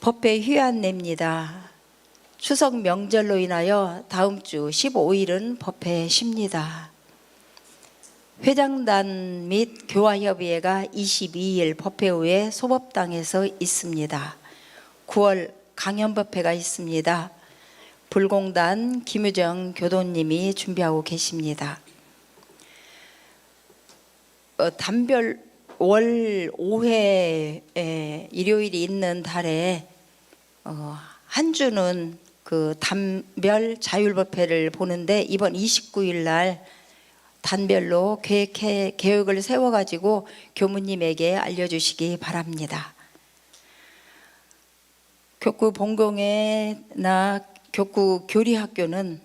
법회 휴안례입니다. 추석 명절로 인하여 다음 주 15일은 법회 쉽니다. 회장단 및 교화협의회가 22일 법회 후에 소법당에서 있습니다. 9월 강연법회가 있습니다. 불공단 김유정 교도님이 준비하고 계십니다. 단별 월 5회 일요일이 있는 달에 한 주는 그 단별 자율법회를 보는데 이번 29일 날 단별로 계획을 세워가지고 교무님에게 알려주시기 바랍니다. 교구 본공회나 교구 교리학교는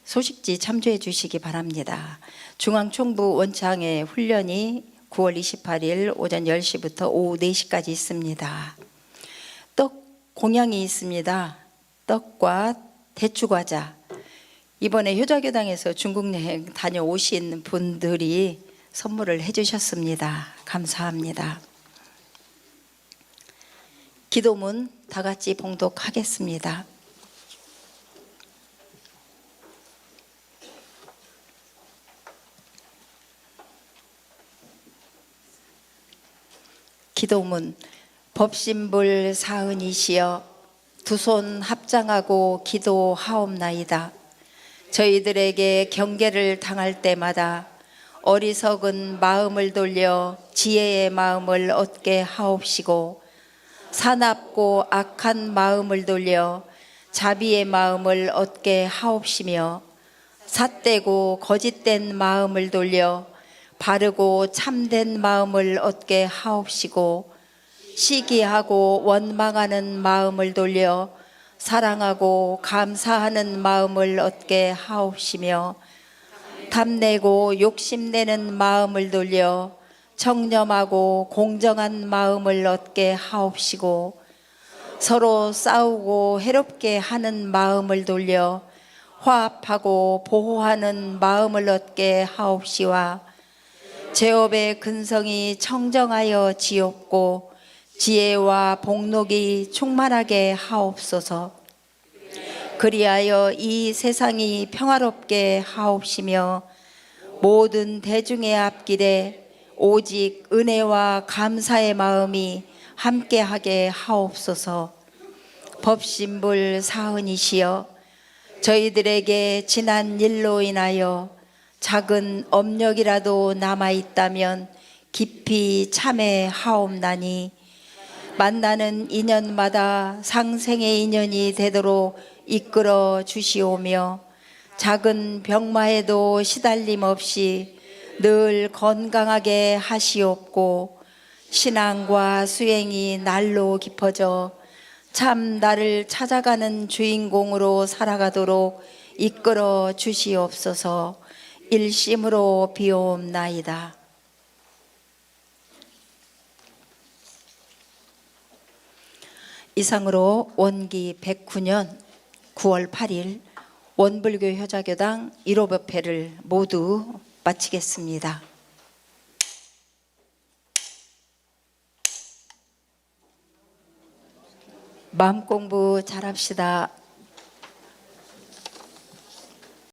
소식지 참조해 주시기 바랍니다. 중앙총부 원창의 훈련이 9월 28일 오전 10시부터 오후 4시까지 있습니다. 떡 공양이 있습니다. 떡과 대추과자. 이번에 효자교당에서 중국 여행 다녀오신 분들이 선물을 해주셨습니다. 감사합니다. 기도문 다 같이 봉독하겠습니다. 기도문. 법신불 사은이시여 두 손 합장하고 기도하옵나이다. 저희들에게 경계를 당할 때마다 어리석은 마음을 돌려 지혜의 마음을 얻게 하옵시고 사납고 악한 마음을 돌려 자비의 마음을 얻게 하옵시며 삿되고 거짓된 마음을 돌려 바르고 참된 마음을 얻게 하옵시고 시기하고 원망하는 마음을 돌려 사랑하고 감사하는 마음을 얻게 하옵시며 탐내고 욕심내는 마음을 돌려 청렴하고 공정한 마음을 얻게 하옵시고 서로 싸우고 해롭게 하는 마음을 돌려 화합하고 보호하는 마음을 얻게 하옵시와 제업의 근성이 청정하여 지옵고 지혜와 복록이 충만하게 하옵소서. 그리하여 이 세상이 평화롭게 하옵시며 모든 대중의 앞길에 오직 은혜와 감사의 마음이 함께하게 하옵소서. 법신불 사은이시여 저희들에게 지난 일로 인하여 작은 업력이라도 남아있다면 깊이 참회하옵나니 만나는 인연마다 상생의 인연이 되도록 이끌어 주시오며 작은 병마에도 시달림 없이 늘 건강하게 하시옵고 신앙과 수행이 날로 깊어져 참 나를 찾아가는 주인공으로 살아가도록 이끌어 주시옵소서. 일심으로 비옵나이다. 이상으로 원기 109년 9월 8일 원불교 효자교당 1호법회를 모두 마치겠습니다. 마음 공부 잘합시다.